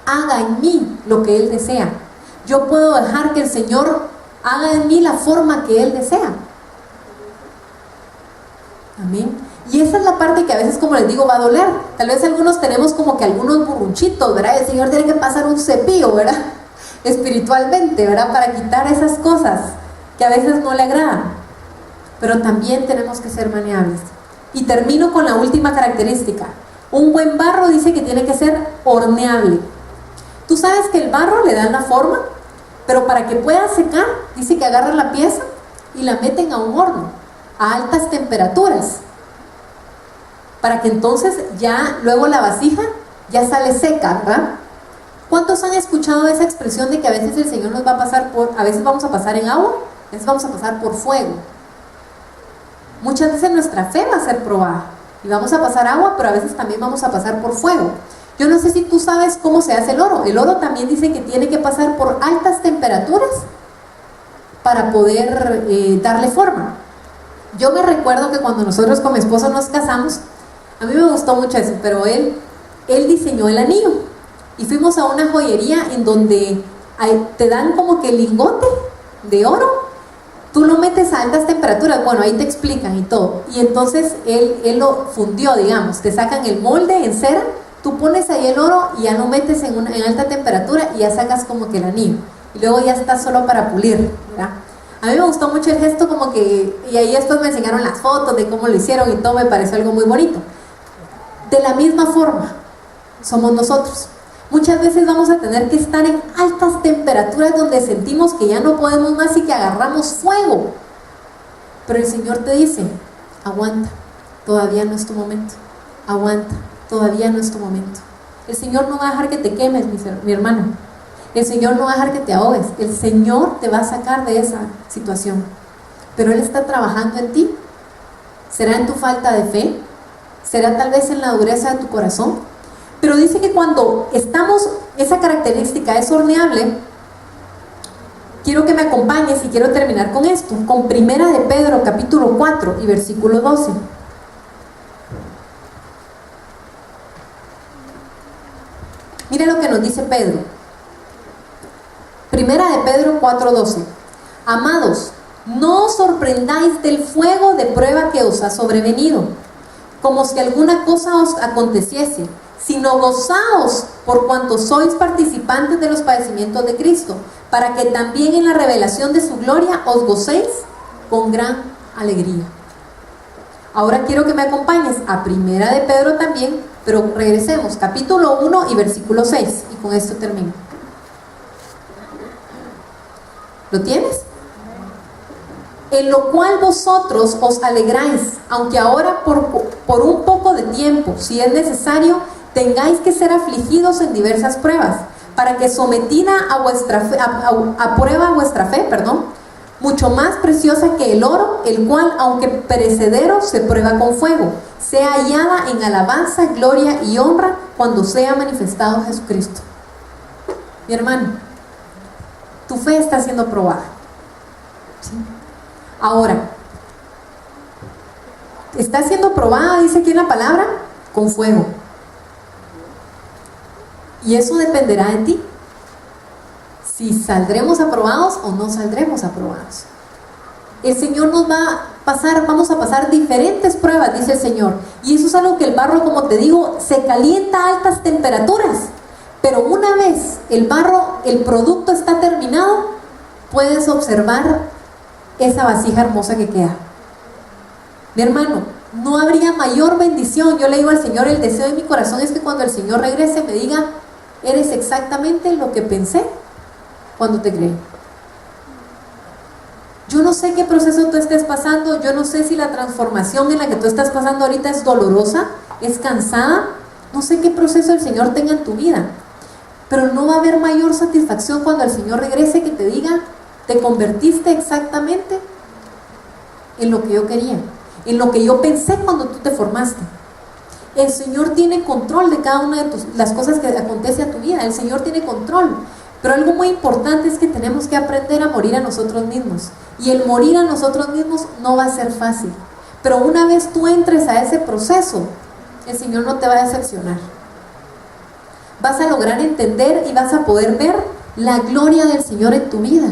haga en mí lo que Él desea. Yo puedo dejar que el Señor haga en mí la forma que Él desea. Amén. Y esa es la parte que a veces, como les digo, va a doler. Tal vez algunos tenemos como que algunos burrunchitos, ¿verdad? El Señor tiene que pasar un cepillo, ¿verdad? Espiritualmente, ¿verdad? Para quitar esas cosas que a veces no le agradan. Pero también tenemos que ser maneables. Y termino con la última característica. Un buen barro dice que tiene que ser horneable. Tú sabes que el barro le dan la forma, pero para que pueda secar, dice que agarran la pieza y la meten a un horno a altas temperaturas, para que entonces ya luego la vasija ya sale seca, ¿verdad? ¿Cuántos han escuchado esa expresión de que a veces el Señor nos va a pasar a veces vamos a pasar en agua, a veces vamos a pasar por fuego? Muchas veces nuestra fe va a ser probada y vamos a pasar agua, pero a veces también vamos a pasar por fuego. Yo no sé si tú sabes cómo se hace el oro. El oro también dice que tiene que pasar por altas temperaturas para poder darle forma. Yo me recuerdo que cuando nosotros con mi esposo nos casamos, a mí me gustó mucho eso, pero él diseñó el anillo y fuimos a una joyería en donde te dan como que el lingote de oro, tú lo metes a altas temperaturas, bueno, ahí te explican y todo, y entonces él lo fundió, digamos, te sacan el molde en cera, tú pones ahí el oro y ya lo metes en alta temperatura y ya sacas como que el anillo, y luego ya está solo para pulir, ¿verdad? A mí me gustó mucho el gesto, como que, y ahí después me enseñaron las fotos de cómo lo hicieron y todo, me pareció algo muy bonito. De la misma forma, somos nosotros. Muchas veces vamos a tener que estar en altas temperaturas donde sentimos que ya no podemos más y que agarramos fuego. Pero el Señor te dice, aguanta, todavía no es tu momento. Aguanta, todavía no es tu momento. El Señor no va a dejar que te quemes, mi hermano. El Señor no va a dejar que te ahogues. El Señor te va a sacar de esa situación. Pero Él está trabajando en ti. ¿Será en tu falta de fe? ¿Será tal vez en la dureza de tu corazón? Pero dice que cuando estamos, esa característica es horneable. Quiero que me acompañes y quiero terminar con esto, con Primera de Pedro capítulo 4 y versículo 12. Mira lo que nos dice Pedro. Primera de Pedro 4:12. Amados, no os sorprendáis del fuego de prueba que os ha sobrevenido, como si alguna cosa os aconteciese, sino gozaos por cuanto sois participantes de los padecimientos de Cristo, para que también en la revelación de su gloria os gocéis con gran alegría. Ahora quiero que me acompañes a Primera de Pedro también, pero regresemos, capítulo 1 y versículo 6, y con esto termino. ¿Lo tienes? En lo cual vosotros os alegráis, aunque ahora por un poco de tiempo, si es necesario, tengáis que ser afligidos en diversas pruebas, para que sometida a prueba vuestra fe, mucho más preciosa que el oro, el cual, aunque perecedero, se prueba con fuego, sea hallada en alabanza, gloria y honra cuando sea manifestado Jesucristo. Mi hermano, tu fe está siendo probada. ¿Sí? Ahora, está siendo probada, dice aquí en la palabra, con fuego. Y eso dependerá de ti. Si saldremos aprobados o no saldremos aprobados. El Señor nos vamos a pasar diferentes pruebas, dice el Señor. Y eso es algo que el barro, como te digo, se calienta a altas temperaturas. Pero una vez el barro, el producto está terminado, puedes observar esa vasija hermosa que queda. Mi hermano, no habría mayor bendición. Yo le digo al Señor, el deseo de mi corazón es que cuando el Señor regrese me diga, eres exactamente lo que pensé cuando te creí. Yo no sé qué proceso tú estés pasando, yo no sé si la transformación en la que tú estás pasando ahorita es dolorosa, es cansada, no sé qué proceso el Señor tenga en tu vida, pero no va a haber mayor satisfacción cuando el Señor regrese que te diga, te convertiste exactamente en lo que yo quería, en lo que yo pensé cuando tú te formaste. El Señor tiene control de cada una de las cosas que acontece a tu vida. El Señor tiene control. Pero algo muy importante es que tenemos que aprender a morir a nosotros mismos. Y el morir a nosotros mismos no va a ser fácil. Pero una vez tú entres a ese proceso, el Señor no te va a decepcionar. Vas a lograr entender y vas a poder ver la gloria del Señor en tu vida.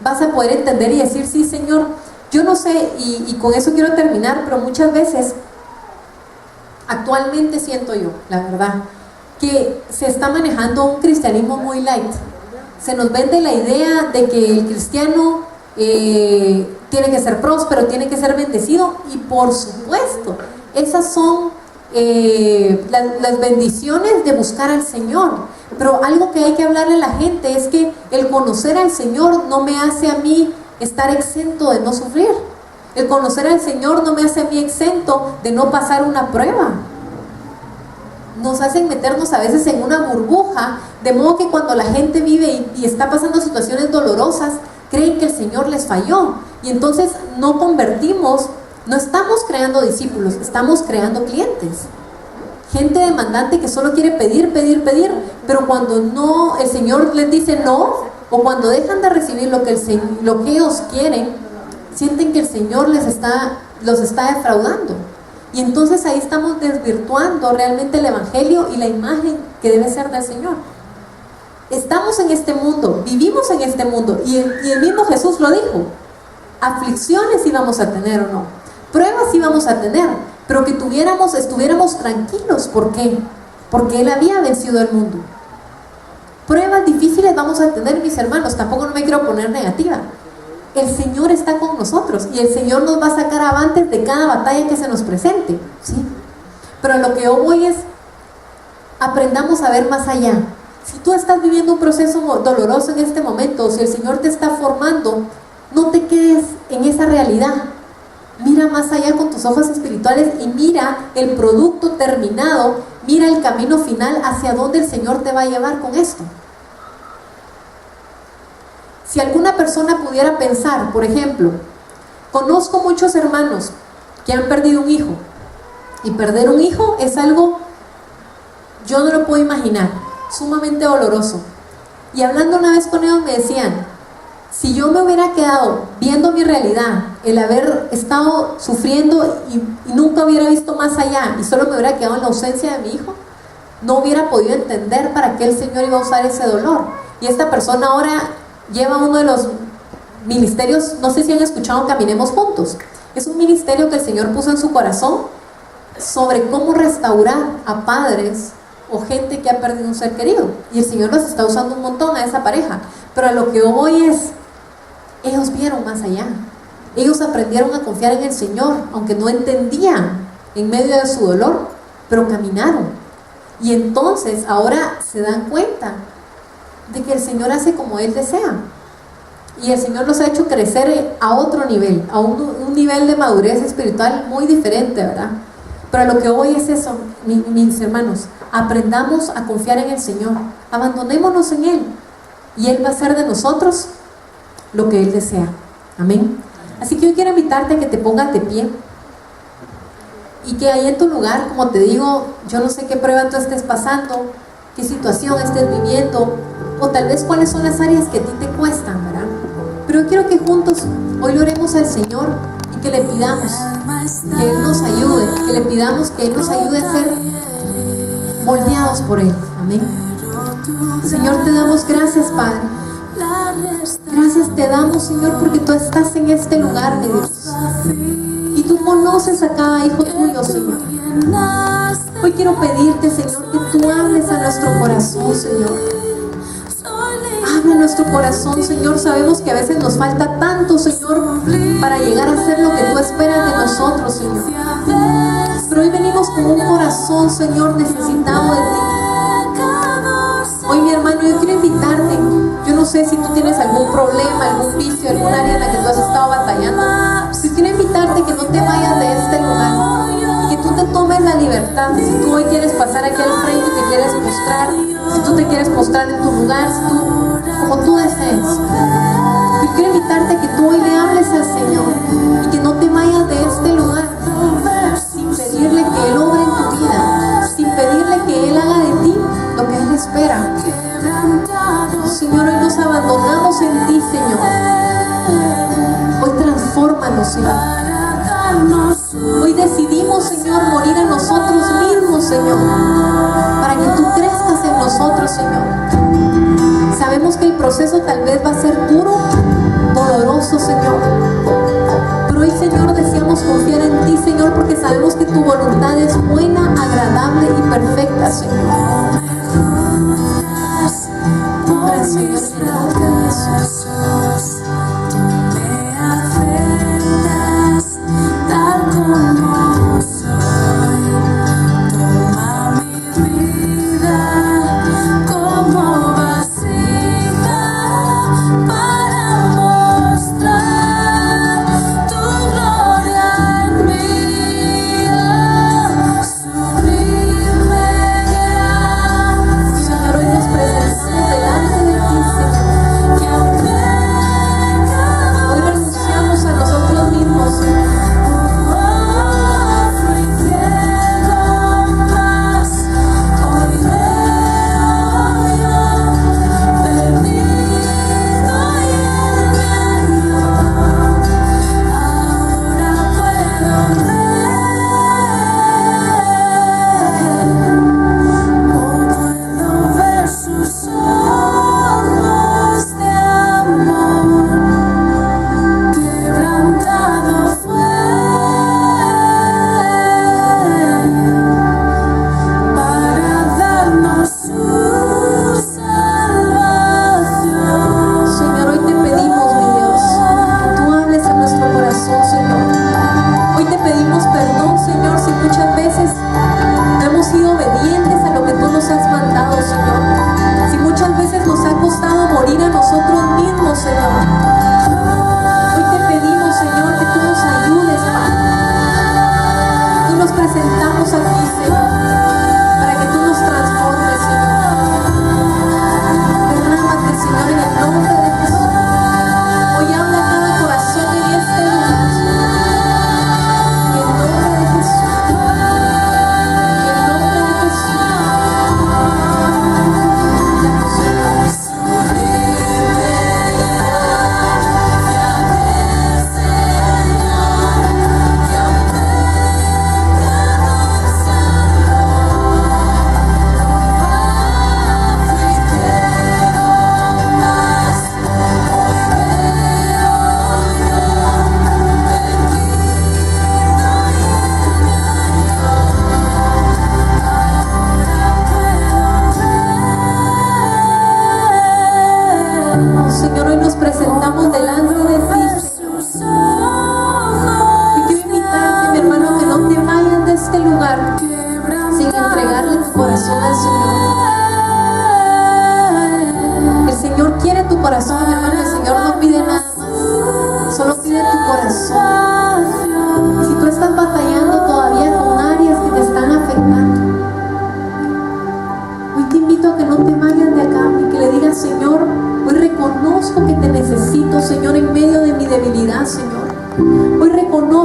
Vas a poder entender y decir, sí, Señor, yo no sé, y con eso quiero terminar, pero muchas veces actualmente siento yo, la verdad, que se está manejando un cristianismo muy light. Se nos vende la idea de que el cristiano tiene que ser próspero, tiene que ser bendecido, y por supuesto, esas son las bendiciones de buscar al Señor. Pero algo que hay que hablarle a la gente es que el conocer al Señor no me hace a mí estar exento de no sufrir. El conocer al Señor no me hace a mí exento de no pasar una prueba. Nos hacen meternos a veces en una burbuja, de modo que cuando la gente vive y está pasando situaciones dolorosas, creen que el Señor les falló. Y entonces no estamos creando discípulos, estamos creando clientes. Gente demandante que solo quiere pedir, pero cuando no, el Señor les dice no, o cuando dejan de recibir lo que ellos quieren, sienten que el Señor los está defraudando. Y entonces ahí estamos desvirtuando realmente el Evangelio y la imagen que debe ser del Señor. Estamos en este mundo, vivimos en este mundo, y el mismo Jesús lo dijo. Aflicciones íbamos a tener o no, pruebas íbamos a tener, pero que estuviéramos tranquilos. ¿Por qué? Porque Él había vencido el mundo. Pruebas difíciles vamos a tener, mis hermanos, tampoco no me quiero poner negativa. El Señor está con nosotros y el Señor nos va a sacar avantes de cada batalla que se nos presente, ¿sí? Pero lo que yo voy es, aprendamos a ver más allá. Si tú estás viviendo un proceso doloroso en este momento, o si el Señor te está formando, no te quedes en esa realidad. Mira más allá con tus ojos espirituales y mira el producto terminado, mira el camino final hacia donde el Señor te va a llevar con esto. Si alguna persona pudiera pensar, por ejemplo, conozco muchos hermanos que han perdido un hijo, y perder un hijo es algo, yo no lo puedo imaginar, sumamente doloroso. Y hablando una vez con ellos me decían, si yo me hubiera quedado viendo mi realidad, el haber estado sufriendo y nunca hubiera visto más allá y solo me hubiera quedado en la ausencia de mi hijo, no hubiera podido entender para qué el Señor iba a usar ese dolor. Y esta persona ahora lleva uno de los ministerios, no sé si han escuchado Caminemos Juntos. Es un ministerio que el Señor puso en su corazón sobre cómo restaurar a padres o gente que ha perdido un ser querido. Y el Señor los está usando un montón a esa pareja. Pero a lo que hoy es, ellos vieron más allá. Ellos aprendieron a confiar en el Señor, aunque no entendían en medio de su dolor, pero caminaron. Y entonces ahora se dan cuenta de que el Señor hace como Él desea. Y el Señor los ha hecho crecer a otro nivel, a un nivel de madurez espiritual muy diferente, ¿verdad? Pero lo que hoy es eso, mis hermanos, aprendamos a confiar en el Señor, abandonémonos en Él, y Él va a hacer de nosotros lo que Él desea. Amén. Así que yo quiero invitarte a que te pongas de pie, y que ahí en tu lugar, como te digo, yo no sé qué prueba tú estés pasando, qué situación estés viviendo, o tal vez cuáles son las áreas que a ti te cuestan, ¿verdad? Pero yo quiero que juntos hoy le oremos al Señor y que le pidamos que Él nos ayude, que le pidamos que Él nos ayude a ser moldeados por Él. Amén. Señor, te damos gracias, Padre. Gracias te damos, Señor, porque tú estás en este lugar, mi Dios. Y tú conoces a cada hijo tuyo, Señor. Hoy quiero pedirte, Señor, que tú hables a nuestro corazón, Señor. Habla nuestro corazón, Señor. Sabemos que a veces nos falta tanto, Señor, para llegar a hacer lo que tú esperas de nosotros, Señor. Pero hoy venimos con un corazón, Señor, necesitado de ti. Hoy, mi hermano, yo quiero invitarte. Yo no sé si tú tienes algún problema, algún vicio, algún área en la que tú has estado batallando. Yo quiero invitarte que no te vayas de este lugar, que tú te tomes la libertad. Si tú hoy quieres pasar aquí al frente y te quieres mostrar, si tú te quieres mostrar en tu lugar, si tú, como tú desees. Yo quiero invitarte a que tú hoy le hables al Señor y que no te vayas de este lugar sin pedirle que Él obre en tu vida, sin pedirle que Él haga de ti lo que Él espera. Señor, hoy nos abandonamos en ti, Señor. Hoy transfórmanos, Señor. Hoy decidimos, Señor, morir a nosotros mismos, Señor, para que tú crezcas en nosotros, Señor. Sabemos que el proceso tal vez va a ser duro, doloroso, Señor. Pero hoy, Señor, deseamos confiar en ti, Señor, porque sabemos que tu voluntad es buena, agradable y perfecta, Señor. Gracias, Señor, en el nombre de Jesús. Señor, hoy te pedimos,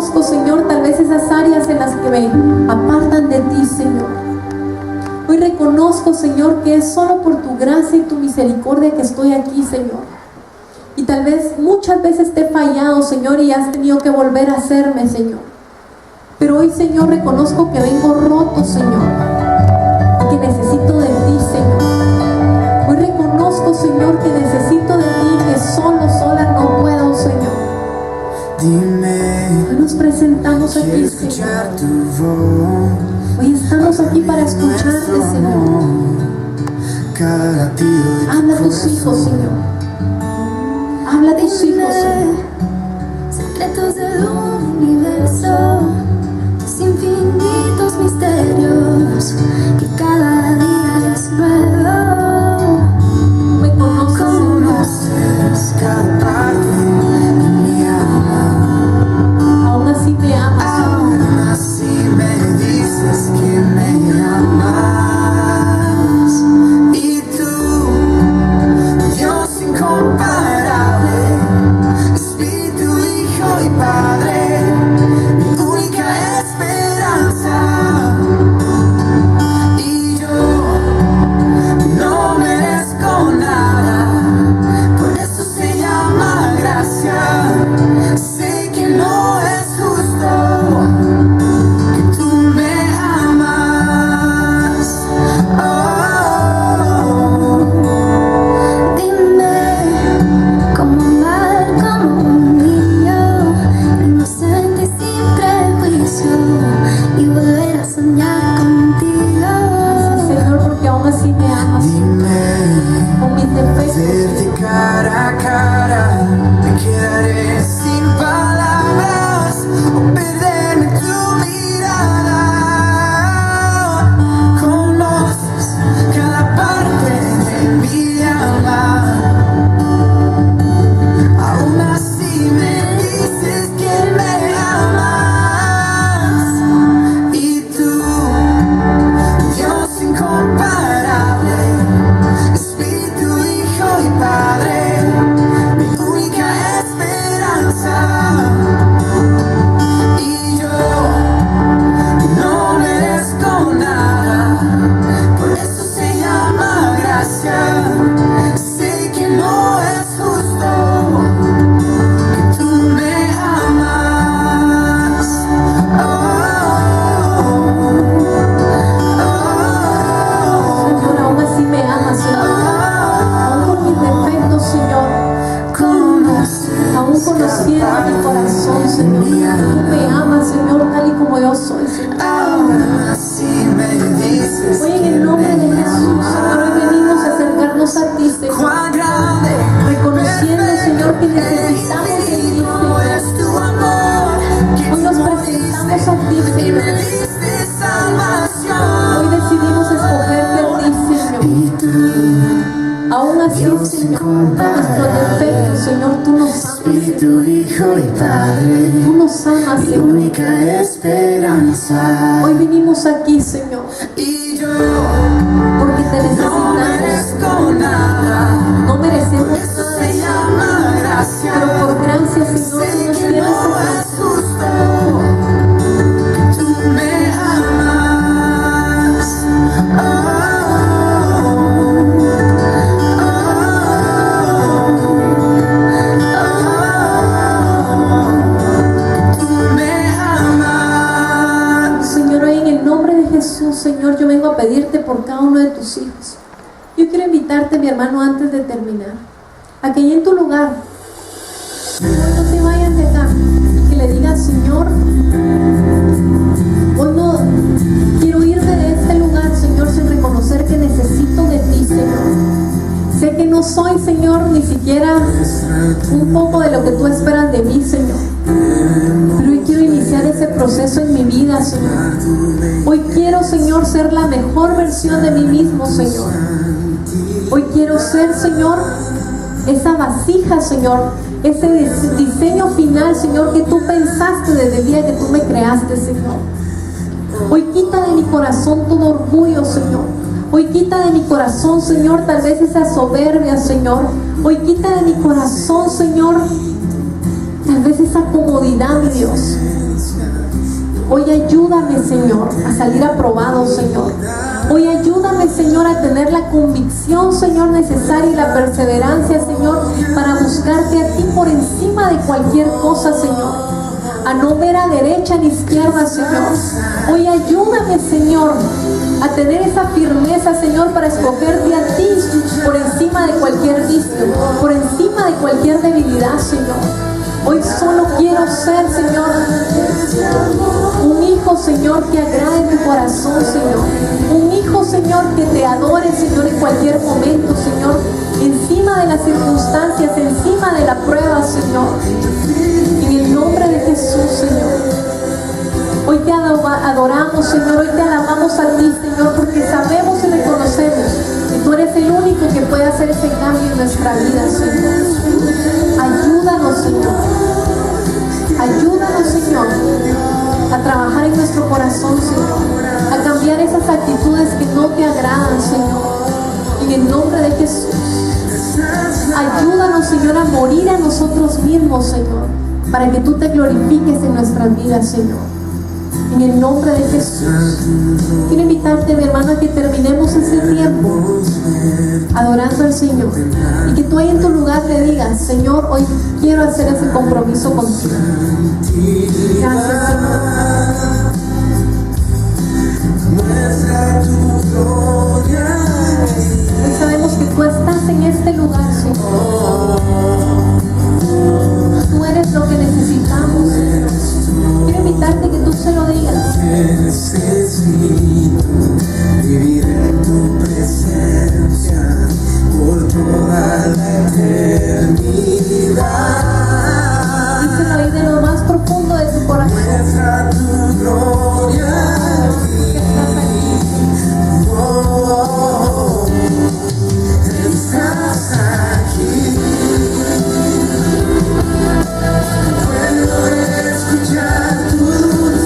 reconozco, Señor, tal vez esas áreas en las que me apartan de ti, Señor. Hoy reconozco, Señor, que es solo por tu gracia y tu misericordia que estoy aquí, Señor. Y tal vez muchas veces te he fallado, Señor, y has tenido que volver a hacerme, Señor. Pero hoy, Señor, reconozco que vengo roto, Señor, y que necesito de ti, Señor. Hoy reconozco, Señor, que necesito de ti, que sola no puedo, Señor. Dime, hoy nos presentamos quiero aquí, escuchar Señor. tu voz. Hoy estamos aquí para escucharte, Señor. Cada latido de tu Habla a tus corazón. hijos, Señor. Habla a tus hijos, Señor. Secretos del universo, tus infinitos misterios, que cada día es nuevo. Tú me conoces, Señor. Conoces cada parte de mi alma. Aún así me amas, Señor. Aún así me dices que me amas. Y tú, Dios incomparable, Espíritu, Hijo y Padre, mi única esperanza. Y yo no merezco nada, por eso se llama gracia. Sé que no es justo que tú me amas. Dime cómo amar como un niño, inocente y sin prejuicio, y volver a soñar contigo. Señor, porque aún así me amas, Dime, con mis defectos, verte Señor. cara a cara, me quedaré sin palabras o perderme en tu mirada. Conoces cada parte de mi alma. Aún así me dices que me amas. Y tú, Dios incomparable, Espíritu, Hijo y Padre, mi única esperanza. Y yo no merezco nada, por eso se llama gracia. Sé que no es justo que tú me amas. Señor, aún así me amas, Señor. Aún con mis defectos, Señor. Aún conociendo mi corazón, Señor. Tú me amas, Señor, tal y como yo soy, Señor. Aún así me dices Hoy en que el nombre de me Jesús, Señor, hoy venimos a acercarnos a ti, Señor. cuán grande, Reconociendo, Señor, que necesitamos de ti, infinito Señor. es tu amor, que Hoy nos tú presentamos a ti, diste y me Señor. diste salvación. Hoy decidimos escogerte a ti, Señor. Y tú, Aún así, Señor, con nuestros defectos, Señor, tú nos amas, Espíritu, Hijo y Padre, tú nos amas, mi Señor. única esperanza. Hoy vinimos aquí, Señor, Y yo porque te no necesitamos. merezco nada, No merecemos eso nada, se llama gracia. pero por gracia, Señor, tú Sé nos que tienes no aquí. es justo que tú me amas. Tú me amas. Señor, hoy en el nombre de Jesús, Señor, yo vengo a pedirte por cada uno de tus hijos. Yo quiero invitarte, mi hermano, antes de terminar, a que allí en tu lugar, hoy no te vayas de acá, que le digas, Señor, hoy no quiero irme de este lugar, Señor, sin reconocer que necesito de ti, Señor. Sé que no soy, Señor, ni siquiera un poco de lo que tú esperas de mí, Señor. Pero hoy quiero iniciar ese proceso en mi vida, Señor. Hoy quiero, Señor, ser la mejor versión de mí mismo, Señor. Hoy quiero ser, Señor, esa vasija, Señor, ese diseño final, Señor, que tú pensaste desde el día que tú me creaste, Señor. Hoy quita de mi corazón todo orgullo, Señor. Hoy quita de mi corazón, Señor, tal vez esa soberbia, Señor. Hoy quita de mi corazón, Señor, tal vez esa comodidad, mi Dios. ayúdame, Señor, a salir aprobado, Señor. Hoy ayúdame, Señor, a tener la convicción, Señor, necesaria y la perseverancia, Señor, para buscarte a ti por encima de cualquier cosa, Señor. A no ver a derecha ni izquierda, Señor. Hoy ayúdame, Señor, a tener esa firmeza, Señor, para escogerte a ti por encima de cualquier vicio, por encima de cualquier debilidad, Señor. Hoy solo quiero ser, Señor, un hijo, Señor, que agrade tu corazón, Señor. Un hijo, Señor, que te adore, Señor, en cualquier momento, Señor. Encima de las circunstancias, encima de la prueba, Señor. En el nombre de Jesús, Señor. Hoy te adoramos, Señor. Hoy te alabamos a ti, Señor, porque sabemos y reconocemos que tú eres el único que puede hacer ese cambio en nuestra vida, Señor. Ayúdanos, Señor. Ayúdanos, Señor, a trabajar en nuestro corazón, Señor, a cambiar esas actitudes que no te agradan, Señor, en el nombre de Jesús. Ayúdanos, Señor, a morir a nosotros mismos, Señor, para que tú te glorifiques en nuestras vidas, Señor, en el nombre de Jesús. Quiero invitarte, mi hermano, a que terminemos ese tiempo adorando al Señor y que tú ahí en tu lugar le digas: Señor, hoy quiero hacer ese compromiso contigo. Gracias, Señor. Hoy sabemos que tú estás en este lugar, Señor. Tú eres lo que necesitamos, Señor. Quiero invitarte que tú se lo digas. Necesito vivir en tu presencia por toda la eternidad. Díselo ahí de lo más profundo de tu corazón. Muestra tu gloria aquí. Oh, estás aquí. Puedo escuchar tu voz.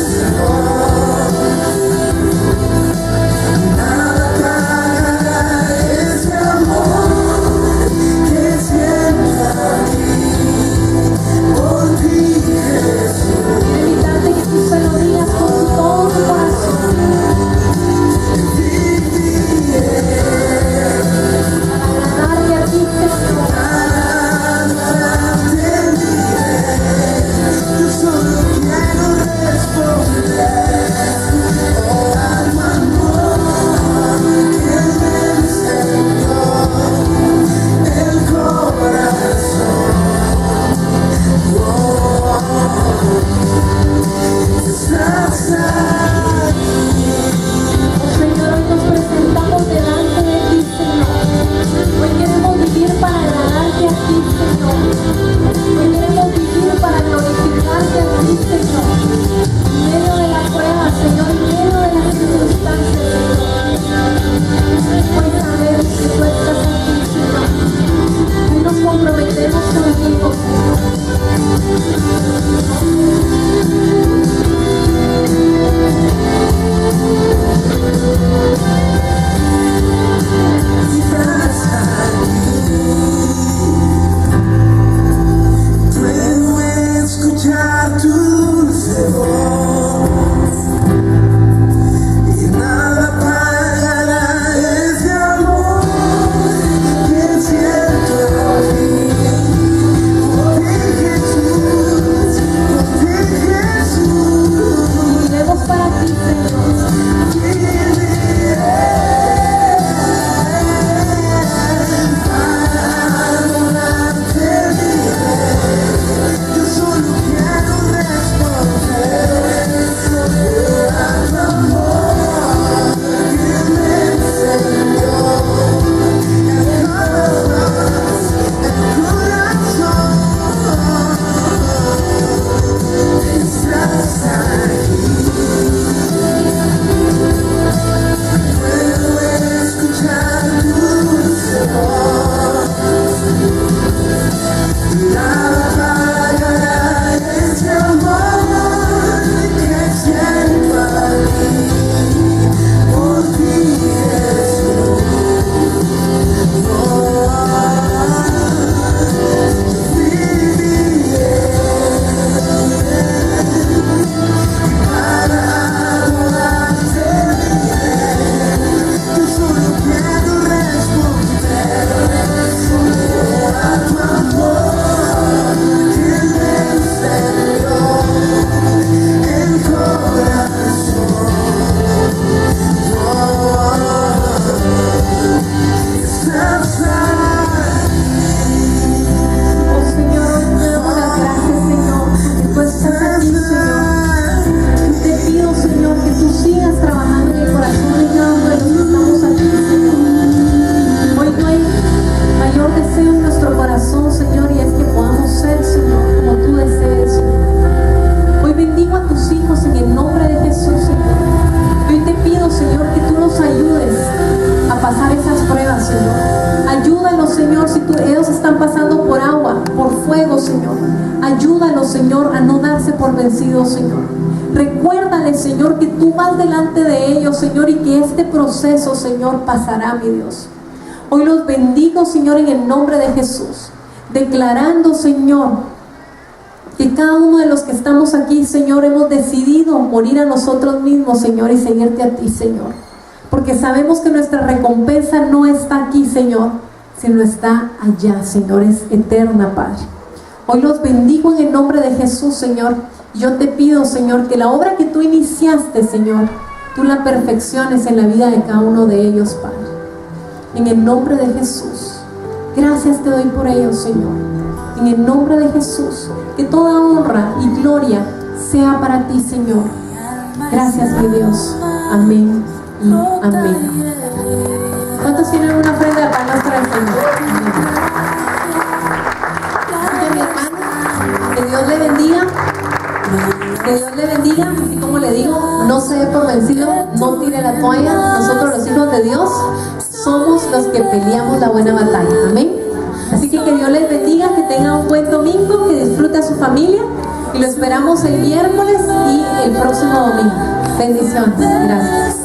tus hijos en el nombre de Jesús, Señor. Hoy te pido, Señor, que tú nos ayudes a pasar esas pruebas, Señor. Ayúdalos, Señor, si ellos están pasando por agua, por fuego, Señor. Ayúdalos, Señor, a no darse por vencidos, Señor. Recuérdales, Señor, que tú vas delante de ellos, Señor, y que este proceso, Señor, pasará, mi Dios. Hoy los bendigo, Señor, en el nombre de Jesús, declarando, Señor, que cada uno de los que estamos aquí, Señor, hemos decidido morir a nosotros mismos, Señor, y seguirte a ti, Señor. Porque sabemos que nuestra recompensa no está aquí, Señor, sino está allá, Señor, es eterna, Padre. Hoy los bendigo en el nombre de Jesús, Señor. Yo te pido, Señor, que la obra que tú iniciaste, Señor, tú la perfecciones en la vida de cada uno de ellos, Padre. En el nombre de Jesús. Gracias te doy por ellos, Señor. En el nombre de Jesús. Que toda honra y gloria sea para ti, Señor. Gracias, mi Dios. Amén y amén. ¿Cuántos tienen una ofrenda de pan para el Señor? Amén. Mi hermano, que Dios le bendiga. Que Dios le bendiga. Así como le digo, no se dé por vencido, no tire la toalla. Nosotros, los hijos de Dios, somos los que peleamos la buena batalla. Amén. Así que Dios les bendiga, que tenga un buen domingo, que disfrute a su familia y lo esperamos el miércoles y el próximo domingo. Bendiciones. Gracias.